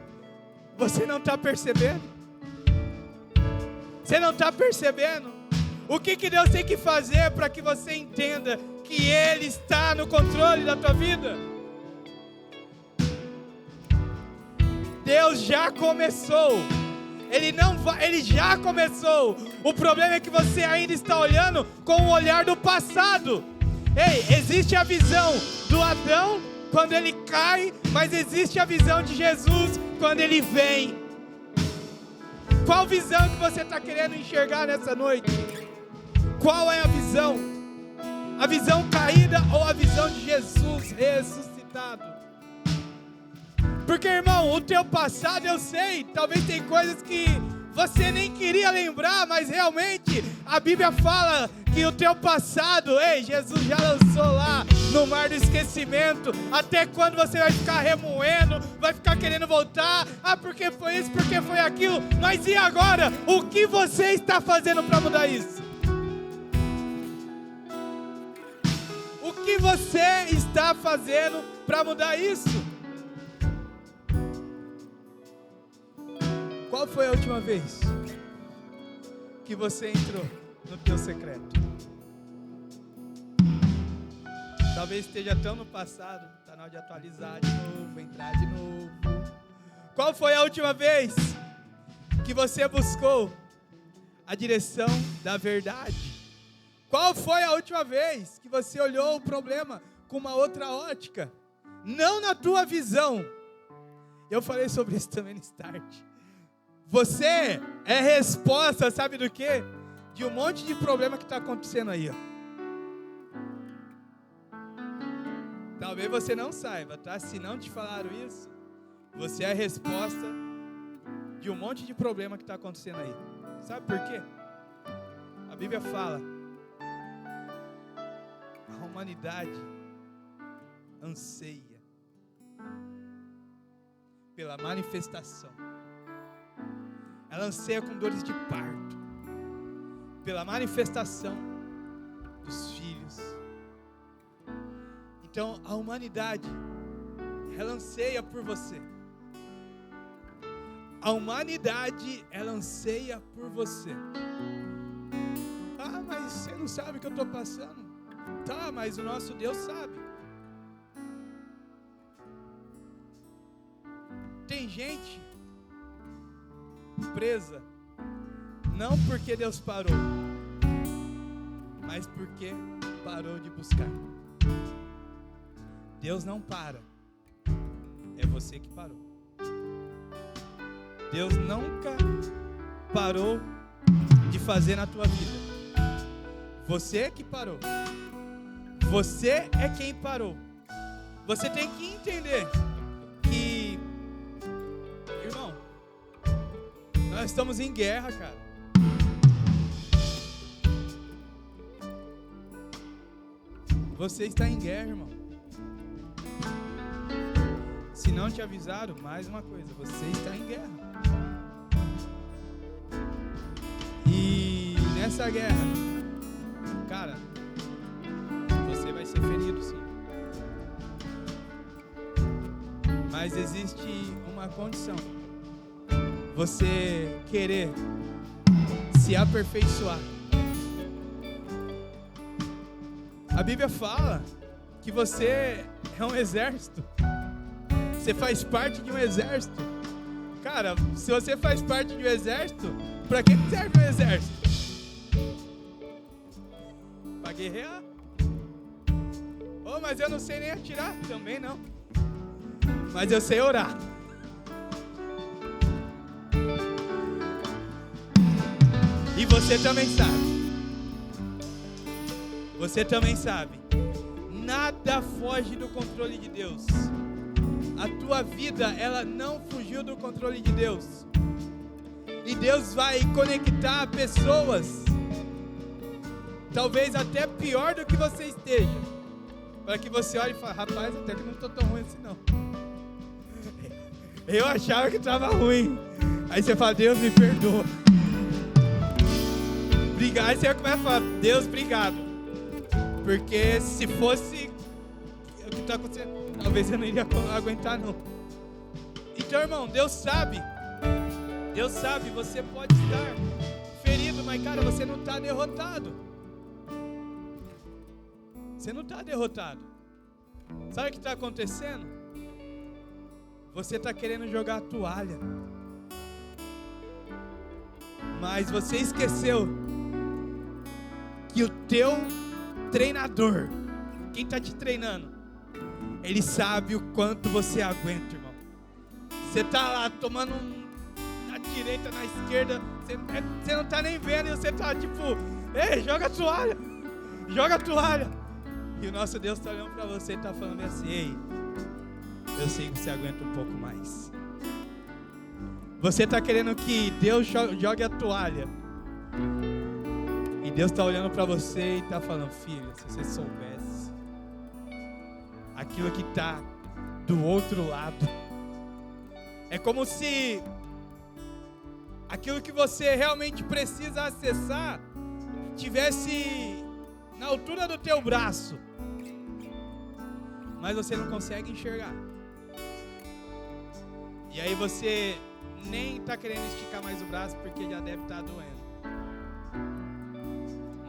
você não está percebendo? Você não está percebendo? O que Deus tem que fazer para que você entenda que Ele está no controle da tua vida? Deus já começou. Ele já começou. O problema é que você ainda está olhando com o olhar do passado. Ei, existe a visão do Adão quando ele cai, mas existe a visão de Jesus quando ele vem. Qual visão que você está querendo enxergar nessa noite? Qual é a visão? A visão caída ou a visão de Jesus ressuscitado? Porque, irmão, o teu passado, eu sei, talvez tem coisas que você nem queria lembrar, mas realmente a Bíblia fala que o teu passado, ei, Jesus já lançou lá no mar do esquecimento. Até quando você vai ficar remoendo, vai ficar querendo voltar? Ah, porque foi isso, porque foi aquilo. Mas e agora? O que você está fazendo para mudar isso? O que você está fazendo para mudar isso? Qual foi a última vez que você entrou no teu secreto? Talvez esteja tão no passado, está na hora de atualizar de novo, entrar de novo. Qual foi a última vez que você buscou a direção da verdade? Qual foi a última vez que você olhou o problema com uma outra ótica? Não na tua visão. Eu falei sobre isso também no start. Você é resposta, sabe do quê? De um monte de problema que está acontecendo aí, ó. Talvez você não saiba, tá? Se não te falaram isso, você é a resposta de um monte de problema que está acontecendo aí. Sabe por quê? A Bíblia fala: a humanidade anseia pela manifestação. Ela anseia com dores de parto pela manifestação dos filhos. Então a humanidade, ela anseia por você. A humanidade, ela anseia por você. Ah, mas você não sabe o que eu estou passando. Tá, mas o nosso Deus sabe. Tem gente presa, não porque Deus parou, mas porque parou de buscar. Deus não para, é você que parou. Deus nunca parou de fazer na tua vida. Você é que parou. Você é quem parou. Você tem que entender que, irmão, nós estamos em guerra, cara. Você está em guerra, irmão. Se não te avisaram, mais uma coisa, você está em guerra. E nessa guerra, cara, você vai ser ferido, sim. Mas existe uma condição: você querer se aperfeiçoar. A Bíblia fala que você é um exército. Você faz parte de um exército. Cara, se você faz parte de um exército, pra que serve o exército? Pra guerrear? Oh, mas eu não sei nem atirar. Também não. Mas eu sei orar. E você também sabe. Você também sabe. Nada foge do controle de Deus. A tua vida, ela não fugiu do controle de Deus. E Deus vai conectar pessoas, talvez até pior do que você esteja, para que você olhe e fale: rapaz, até que não estou tão ruim assim não. Eu achava que estava ruim. Aí você fala: Deus me perdoa. Obrigado. Aí você começa a falar: Deus, obrigado. Porque se fosse o que está acontecendo, talvez eu não iria aguentar não. Então, irmão, Deus sabe. Deus sabe, você pode estar ferido, mas cara, você não está derrotado. Você não está derrotado. Sabe o que está acontecendo? Você está querendo jogar a toalha. Mas você esqueceu que o teu treinador, quem está te treinando, ele sabe o quanto você aguenta, irmão. Você está lá tomando na direita, na esquerda, você não está nem vendo, e você está tipo: ei, joga a toalha, joga a toalha. E o nosso Deus está olhando para você e está falando assim: ei, eu sei que você aguenta um pouco mais. Você está querendo que Deus jogue a toalha, e Deus está olhando para você e está falando: filho, se você soubesse aquilo que está do outro lado. É como se aquilo que você realmente precisa acessar tivesse na altura do teu braço, mas você não consegue enxergar. E aí você nem está querendo esticar mais o braço porque já deve estar doendo.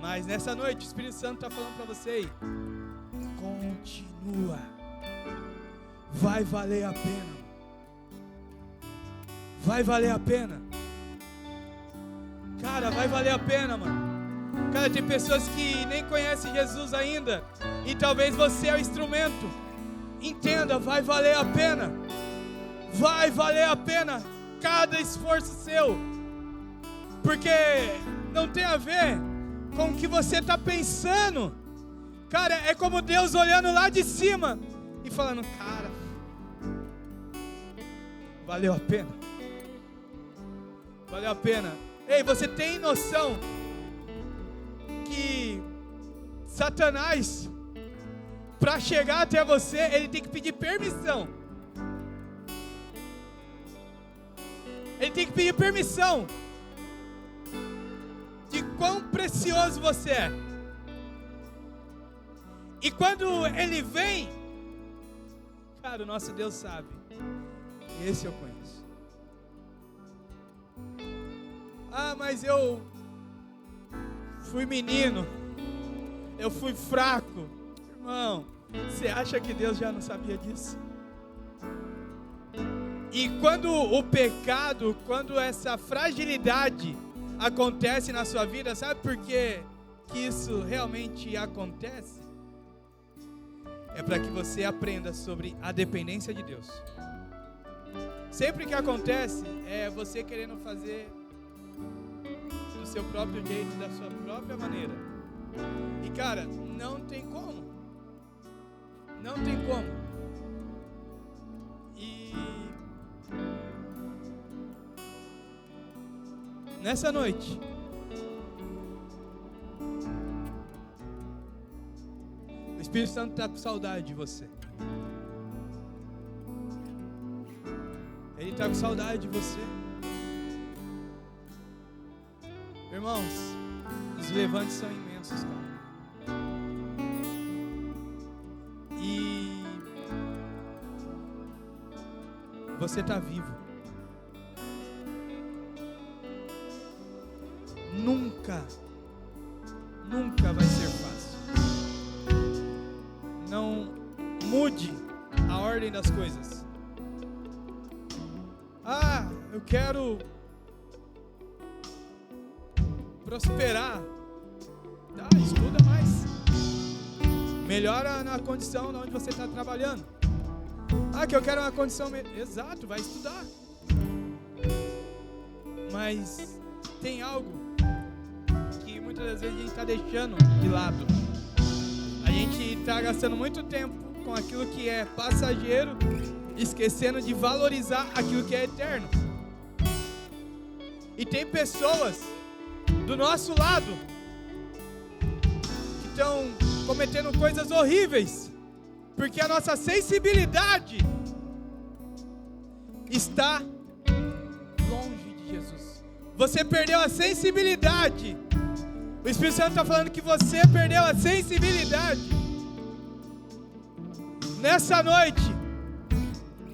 Mas nessa noite o Espírito Santo está falando para você: continua, vai valer a pena. Vai valer a pena. Cara, vai valer a pena, mano. Cara, tem pessoas que nem conhecem Jesus ainda, e talvez você é o instrumento. Entenda, vai valer a pena. Vai valer a pena cada esforço seu. Porque não tem a ver com o que você está pensando. Cara, é como Deus olhando lá de cima e falando: cara, valeu a pena. Valeu a pena. Ei, você tem noção que Satanás, para chegar até você, ele tem que pedir permissão. Ele tem que pedir permissão de quão precioso você é. E quando ele vem, cara, o nosso Deus sabe: esse eu conheço. Mas eu fui menino, eu fui fraco. Irmão, você acha que Deus já não sabia disso? E quando o pecado, quando essa fragilidade acontece na sua vida, sabe por que isso realmente acontece? É para que você aprenda sobre a dependência de Deus. Sempre que acontece, é você querendo fazer do seu próprio jeito, da sua própria maneira. E cara, não tem como. Não tem como. E nessa noite, o Espírito Santo está com saudade de você. Ele está com saudade de você. Irmãos, os levantes são imensos, cara. E você está vivo. Nunca vai ser fácil. Não mude a ordem das coisas. Eu quero prosperar. Estuda mais. Melhora na condição onde você está trabalhando. Que eu quero uma condição exato, vai estudar. Mas tem algo que muitas das vezes a gente está deixando de lado. A gente está gastando muito tempo com aquilo que é passageiro, esquecendo de valorizar aquilo que é eterno. E tem pessoas do nosso lado que estão cometendo coisas horríveis, porque a nossa sensibilidade está longe de Jesus. Você perdeu a sensibilidade. O Espírito Santo está falando que você perdeu a sensibilidade. Nessa noite,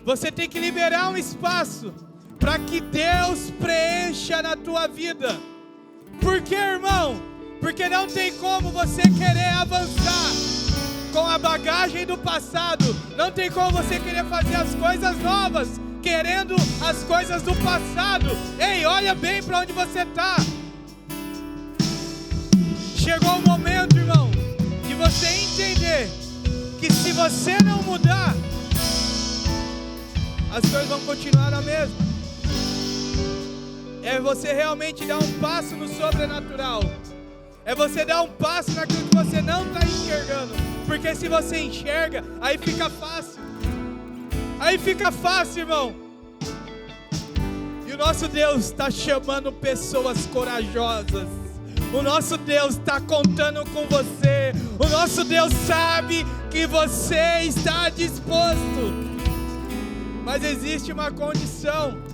você tem que liberar um espaço para que Deus preencha na tua vida. Por quê, irmão? Porque não tem como você querer avançar com a bagagem do passado. Não tem como você querer fazer as coisas novas querendo as coisas do passado. Ei, olha bem para onde você está. Chegou o momento, irmão, de você entender que se você não mudar, as coisas vão continuar na mesma. É você realmente dar um passo no sobrenatural. É você dar um passo naquilo que você não está enxergando. Porque se você enxerga, aí fica fácil. Aí fica fácil, irmão. E o nosso Deus está chamando pessoas corajosas. O nosso Deus está contando com você. O nosso Deus sabe que você está disposto. Mas existe uma condição.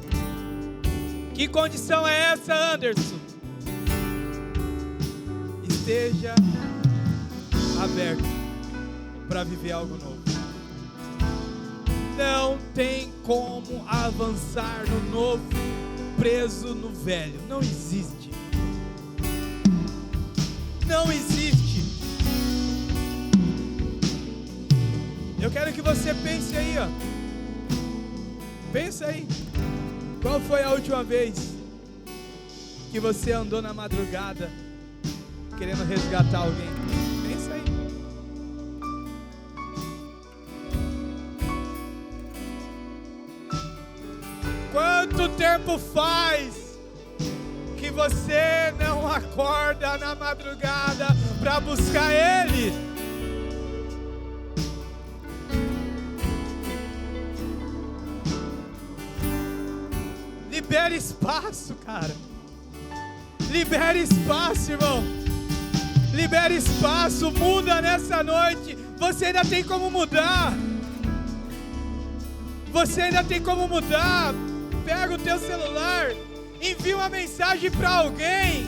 Que condição é essa, Anderson? Esteja aberto para viver algo novo. Não tem como avançar no novo preso no velho. Não existe. Não existe. Eu quero que você pense aí, ó. Pensa aí. Qual foi a última vez que você andou na madrugada querendo resgatar alguém? Pensa aí. Quanto tempo faz que você não acorda na madrugada para buscar Ele? Libere espaço, cara. Libere espaço, irmão. Libere espaço, muda nessa noite. Você ainda tem como mudar. Você ainda tem como mudar. Pega o teu celular, envia uma mensagem para alguém.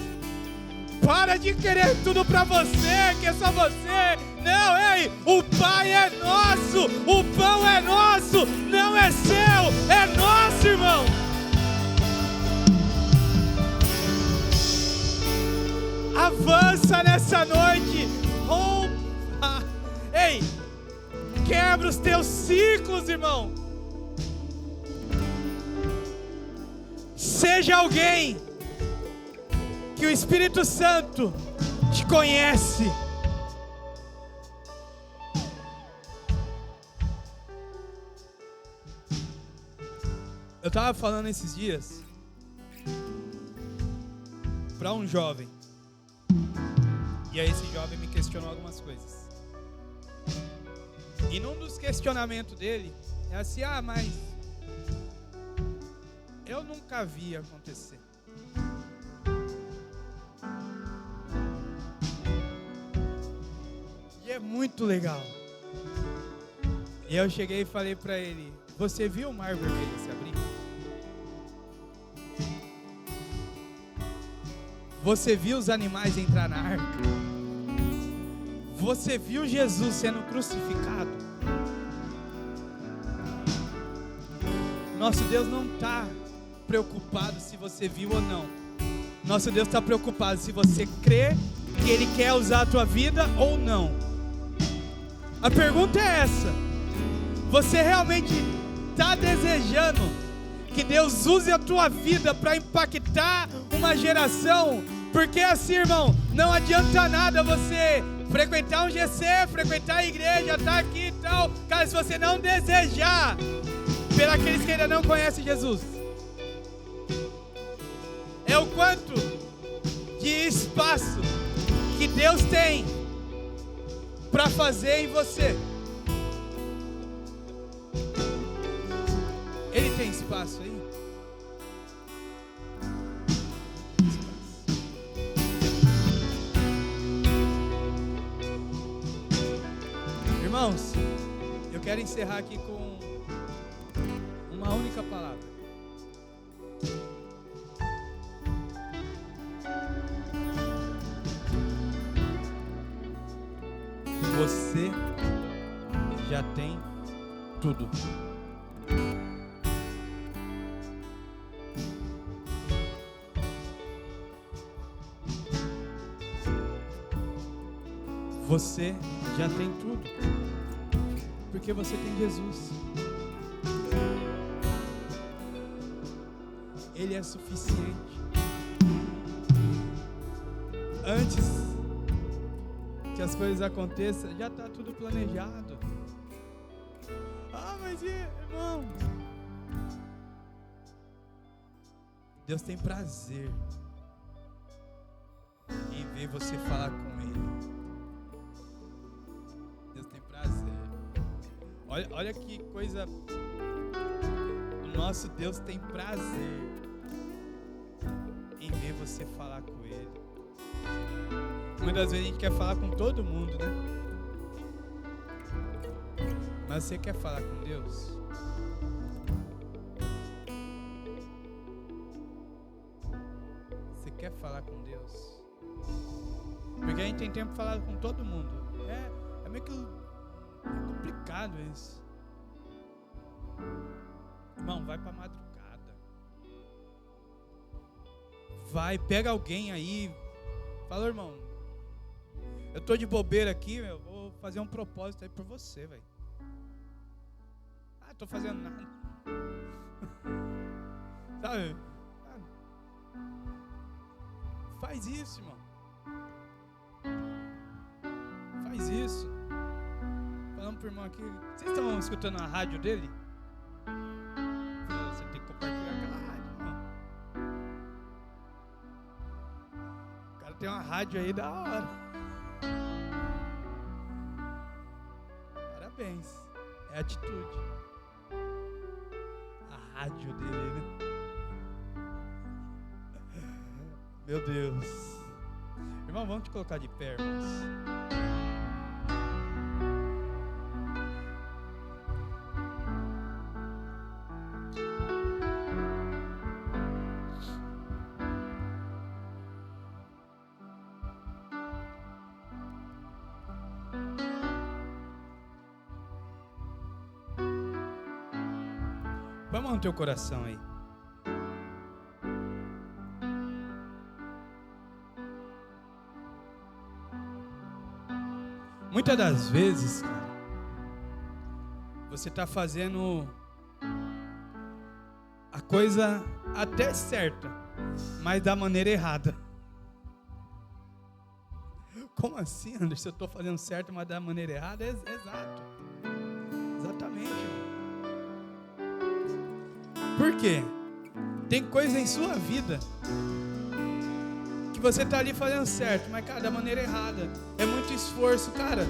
Para de querer tudo para você, que é só você. Não, ei, o Pai é nosso, o pão é nosso, não é seu, é nosso, irmão. quebra os teus ciclos, irmão. Seja alguém que o Espírito Santo te conhece. Eu estava falando esses dias para um jovem. E aí esse jovem me questionou algumas coisas. E num dos questionamentos dele é assim: mas eu nunca vi acontecer. E é muito legal. E eu cheguei e falei para ele: você viu o mar vermelho se abrir? Você viu os animais entrar na arca? Você viu Jesus sendo crucificado? Nosso Deus não está preocupado se você viu ou não. Nosso Deus está preocupado se você crê que Ele quer usar a tua vida ou não. A pergunta é essa: você realmente está desejando que Deus use a tua vida para impactar uma geração? Porque assim, irmão, não adianta nada você frequentar um GC, frequentar a igreja, estar aqui e tal, cara, se você não desejar por aqueles que ainda não conhecem Jesus. É o quanto de espaço que Deus tem para fazer em você. Ele tem espaço aí? Irmãos, eu quero encerrar aqui com uma única palavra. Você já tem tudo. Você já tem tudo, porque você tem Jesus. Ele é suficiente. Antes que as coisas aconteçam, já está tudo planejado. Mas irmão, Deus tem prazer em ver você falar com Ele. Deus tem prazer. Olha que coisa. O nosso Deus tem prazer em ver você falar com Ele. Muitas vezes a gente quer falar com todo mundo, né? Mas você quer falar com Deus? Você quer falar com Deus? Porque a gente tem tempo de falar com todo mundo. É meio que complicado isso. Irmão, vai pra madrugada. Vai, pega alguém aí. Fala, irmão, eu tô de bobeira aqui, vou fazer um propósito aí por você, velho. Tô fazendo nada. Sabe? Faz isso, irmão. Faz isso. Falando pro irmão aqui. Vocês estão escutando a rádio dele? Você tem que compartilhar aquela rádio, irmão. O cara tem uma rádio aí da hora. Parabéns. É atitude. A rádio dele, né? Meu Deus. Irmão, vamos te colocar de pé, irmãos. Põe a mão no teu coração aí. Muitas das vezes, cara, você está fazendo a coisa até certa, mas da maneira errada. Como assim, Anderson? Eu estou fazendo certo, mas da maneira errada? Exato. Exatamente. Por quê? Tem coisa em sua vida que você está ali fazendo certo, mas, cara, da maneira errada. É muito esforço, cara.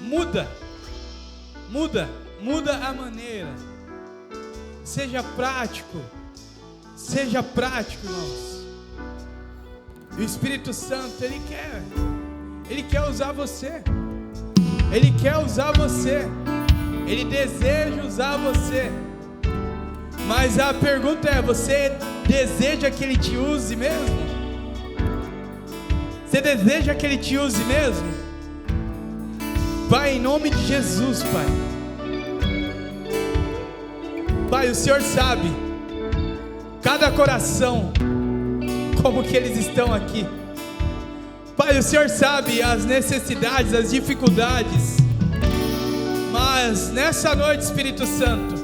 Muda a maneira. Seja prático, irmãos. E o Espírito Santo, Ele quer usar você. Ele quer usar você. Ele deseja usar você. Mas a pergunta é, você deseja que Ele te use mesmo? Você deseja que Ele te use mesmo? Pai, em nome de Jesus, Pai. Pai, o Senhor sabe cada coração, como que eles estão aqui. Pai, o Senhor sabe as necessidades, as dificuldades. Mas nessa noite, Espírito Santo,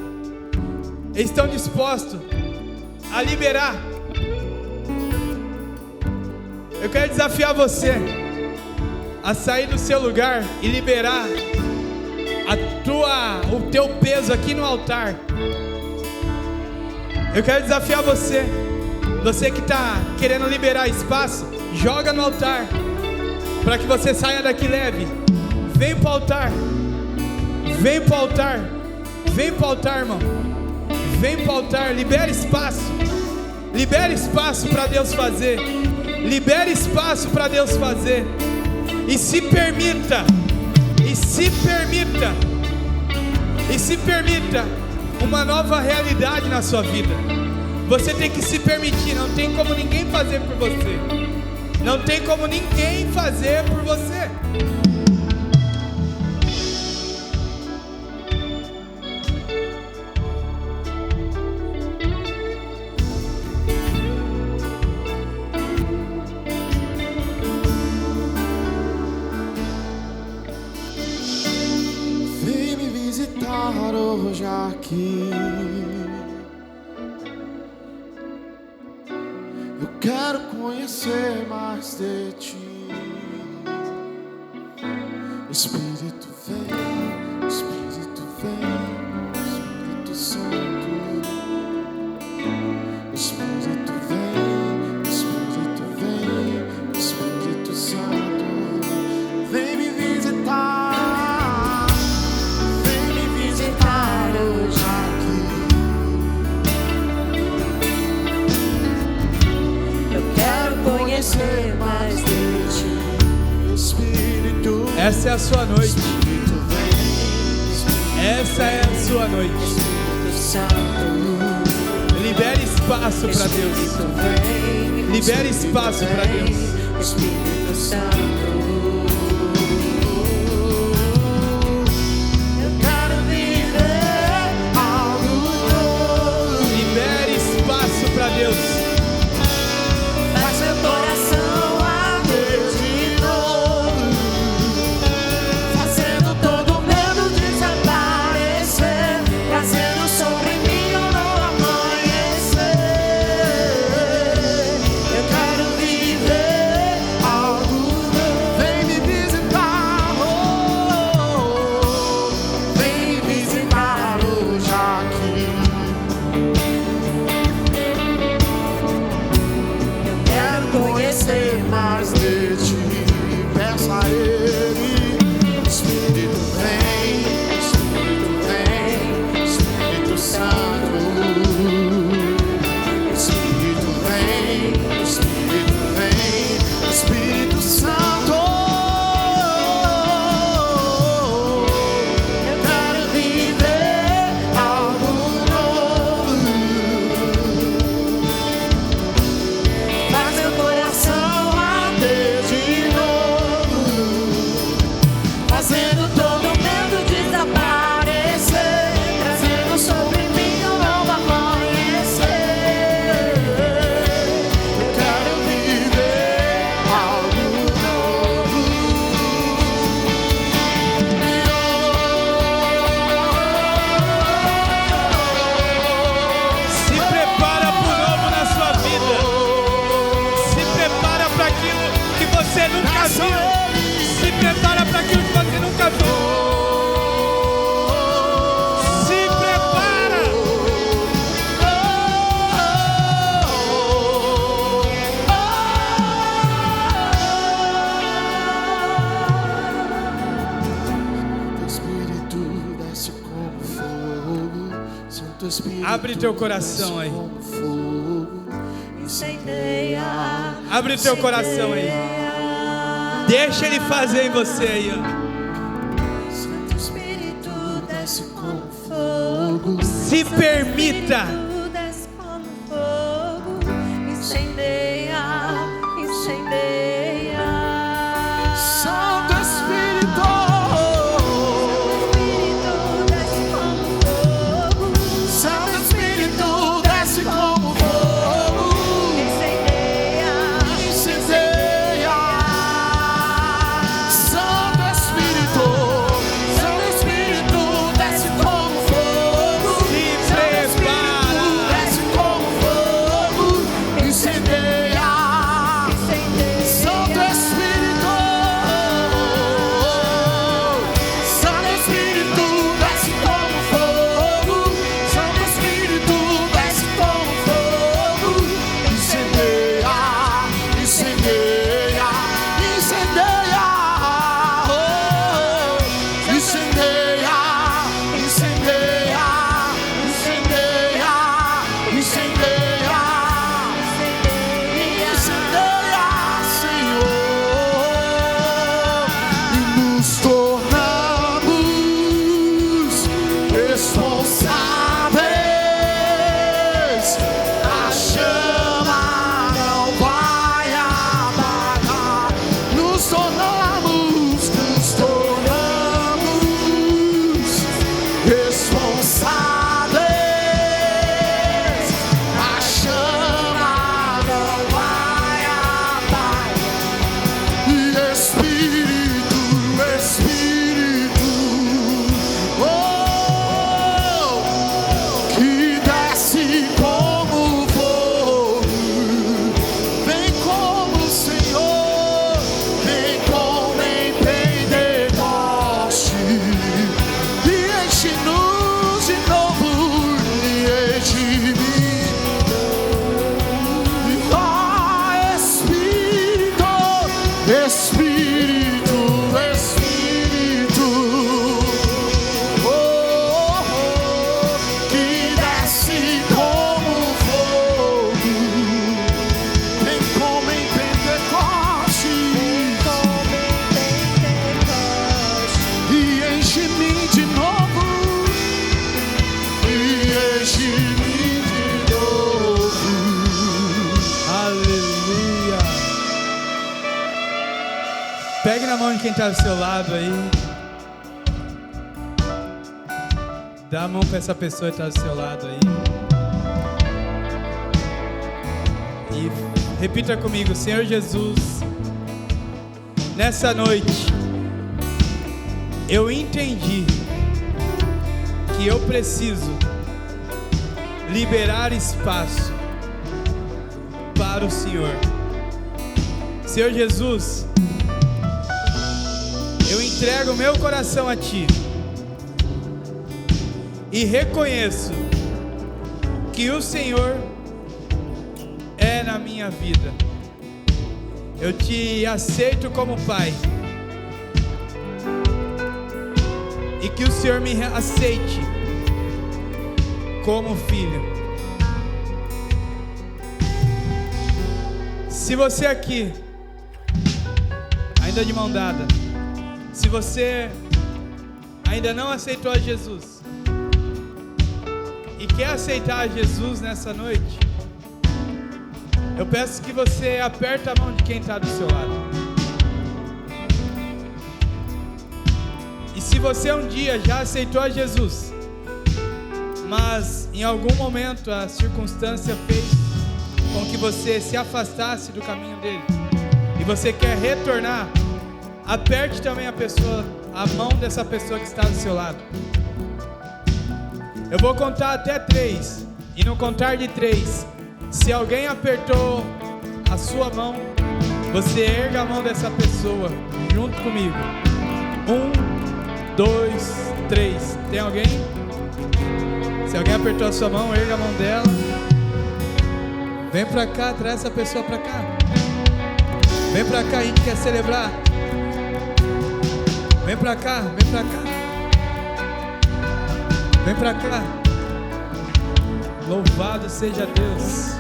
eles estão dispostos a liberar. Eu quero desafiar você a sair do seu lugar e liberar o teu peso aqui no altar. Eu quero desafiar você que está querendo liberar espaço, joga no altar, para que você saia daqui leve. Vem para o altar, vem para o altar, vem para o altar, irmão. Vem para o altar, libera espaço para Deus fazer. Libera espaço para Deus fazer. E se permita uma nova realidade na sua vida. Você tem que se permitir, não tem como ninguém fazer por você. Não tem como ninguém fazer por você. Vem me visitar hoje aqui. Eu quero conhecer mais de ti. Espírito vem, Espírito vem, Espírito Santo. Espírito vem, Espírito vem, Espírito Santo. Vem me visitar, vem me visitar hoje aqui. Eu quero conhecer mais de ti. Espírito, Essa é a sua noite. Espírito vem, Essa é a sua noite. Espírito Santo. Libere espaço para Deus. Espírito vem, Libere espaço para Deus. Espírito Santo. Eu quero viver algo novo. Libere espaço para Deus. Faz meu coração arder de novo, fazendo todo medo desaparecer, trazendo sobre mim um novo amanhecer. Eu quero viver algo novo. Espírito Abre teu coração aí. como fogo, incendeia. Abre teu coração aí. Deixa Ele fazer em você aí, ó. Santo Espírito desce como fogo. Se permita. Desce como fogo, incendeia, incendeia. Santo Espírito, desce como fogo. Santo Espírito desce como fogo, incendeia, incendeia. Santo Espírito desce como fogo. Se prepara. Desce como fogo, incendeia. Santo Espírito, desce como fogo. Santo Espírito desce como fogo, incendeia, incendeia, incendeia. Oh, incendeia, incendeia, incendeia, incendeia. Incendeia, Senhor, e nos tornamos responsáveis. A chama não vai apagar. Nos tornamos responsáveis. A chama não vai apagar. E Espírito, Espírito, oh, que desce como fogo, vem como o Senhor, vem como em Pentecoste, e enche-nos de novo, e enche-me. Espírito, Espírito, Espírito, oh, que desce como fogo, vem como em Pentecoste, e enche-me de novo, e enche-me de novo. Aleluia. Pegue na mão de quem está do seu lado aí. Dá a mão para essa pessoa que está do seu lado aí. E repita comigo: Senhor Jesus, nessa noite eu entendi que eu preciso liberar espaço para o Senhor. Senhor Jesus, eu entrego o meu coração a Ti e reconheço que o Senhor é na minha vida. Eu Te aceito como Pai e que o Senhor me aceite como filho. Se você aqui, ainda de mão dada, se você ainda não aceitou a Jesus e quer aceitar Jesus nessa noite, eu peço que você aperte a mão de quem está do seu lado. E se você um dia já aceitou a Jesus, mas em algum momento a circunstância fez com que você se afastasse do caminho dele e você quer retornar, aperte também a mão dessa pessoa que está do seu lado. Eu vou contar até 3, e no contar de 3, se alguém apertou a sua mão, você erga a mão dessa pessoa junto comigo. 1, 2, 3. Tem alguém? Se alguém apertou a sua mão, erga a mão dela. Vem pra cá, traz essa pessoa pra cá. Vem pra cá, a gente quer celebrar. Vem pra cá, vem pra cá. Vem pra cá. Louvado seja Deus.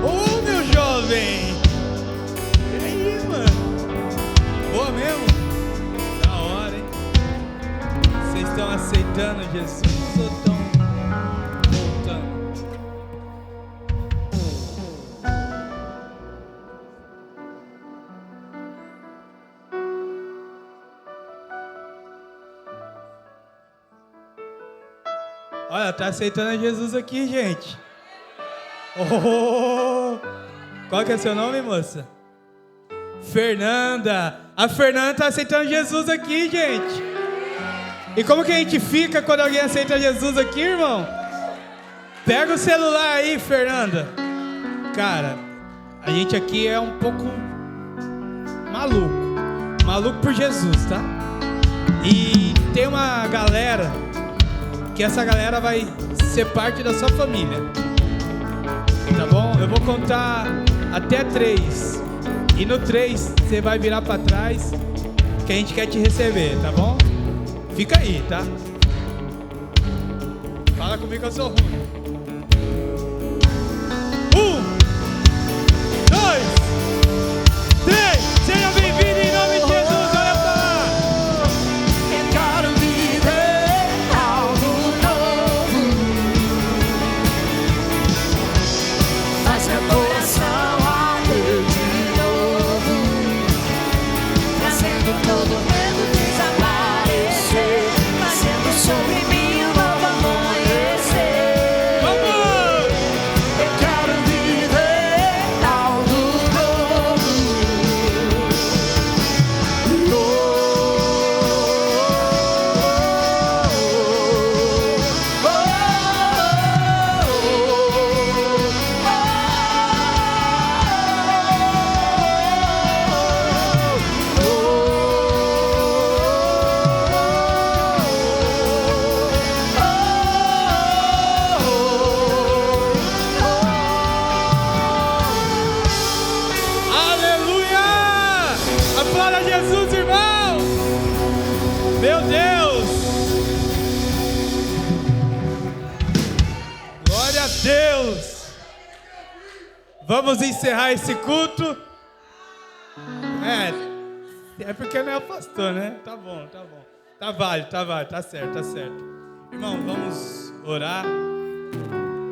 Ô, meu jovem! E aí, mano? Boa mesmo? Da hora, hein? Vocês estão aceitando Jesus ou estão voltando? Olha, tá aceitando Jesus aqui, gente. Oh, qual que é seu nome, moça? Fernanda. A Fernanda tá aceitando Jesus aqui, gente. E como que a gente fica quando alguém aceita Jesus aqui, irmão? Pega o celular aí, Fernanda. Cara, a gente aqui é um pouco maluco. Maluco por Jesus, tá? E tem uma galera que essa galera vai ser parte da sua família. Tá bom? Eu vou contar até 3. E no 3 você vai virar pra trás, que a gente quer te receber, tá bom? Fica aí, tá? Fala comigo que eu sou ruim. 1, 2, 3. Seja bem-vindo em nome de Jesus. Olha pra lá. Eu quero viver algo novo. Faz meu coração arder de novo, trazendo todo medo desaparecer, fazendo sobre mim um novo amanhecer. Vamos! Eu quero viver algo novo. Aleluia! Aplauda Jesus, irmão! Meu Deus! Glória a Deus! Vamos encerrar esse culto. É porque não é o pastor, né? Tá bom, tá bom. Tá válido, tá certo, tá certo. Irmão, vamos orar.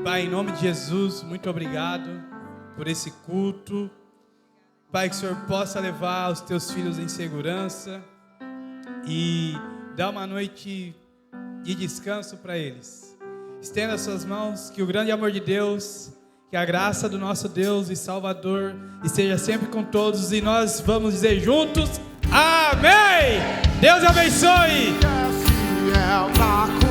Pai, em nome de Jesus, muito obrigado por esse culto. Pai, que o Senhor possa levar os teus filhos em segurança e dar uma noite de descanso para eles. Estenda as suas mãos, que o grande amor de Deus, que a graça do nosso Deus e Salvador esteja sempre com todos, e nós vamos dizer juntos, amém! Deus abençoe! Fiel na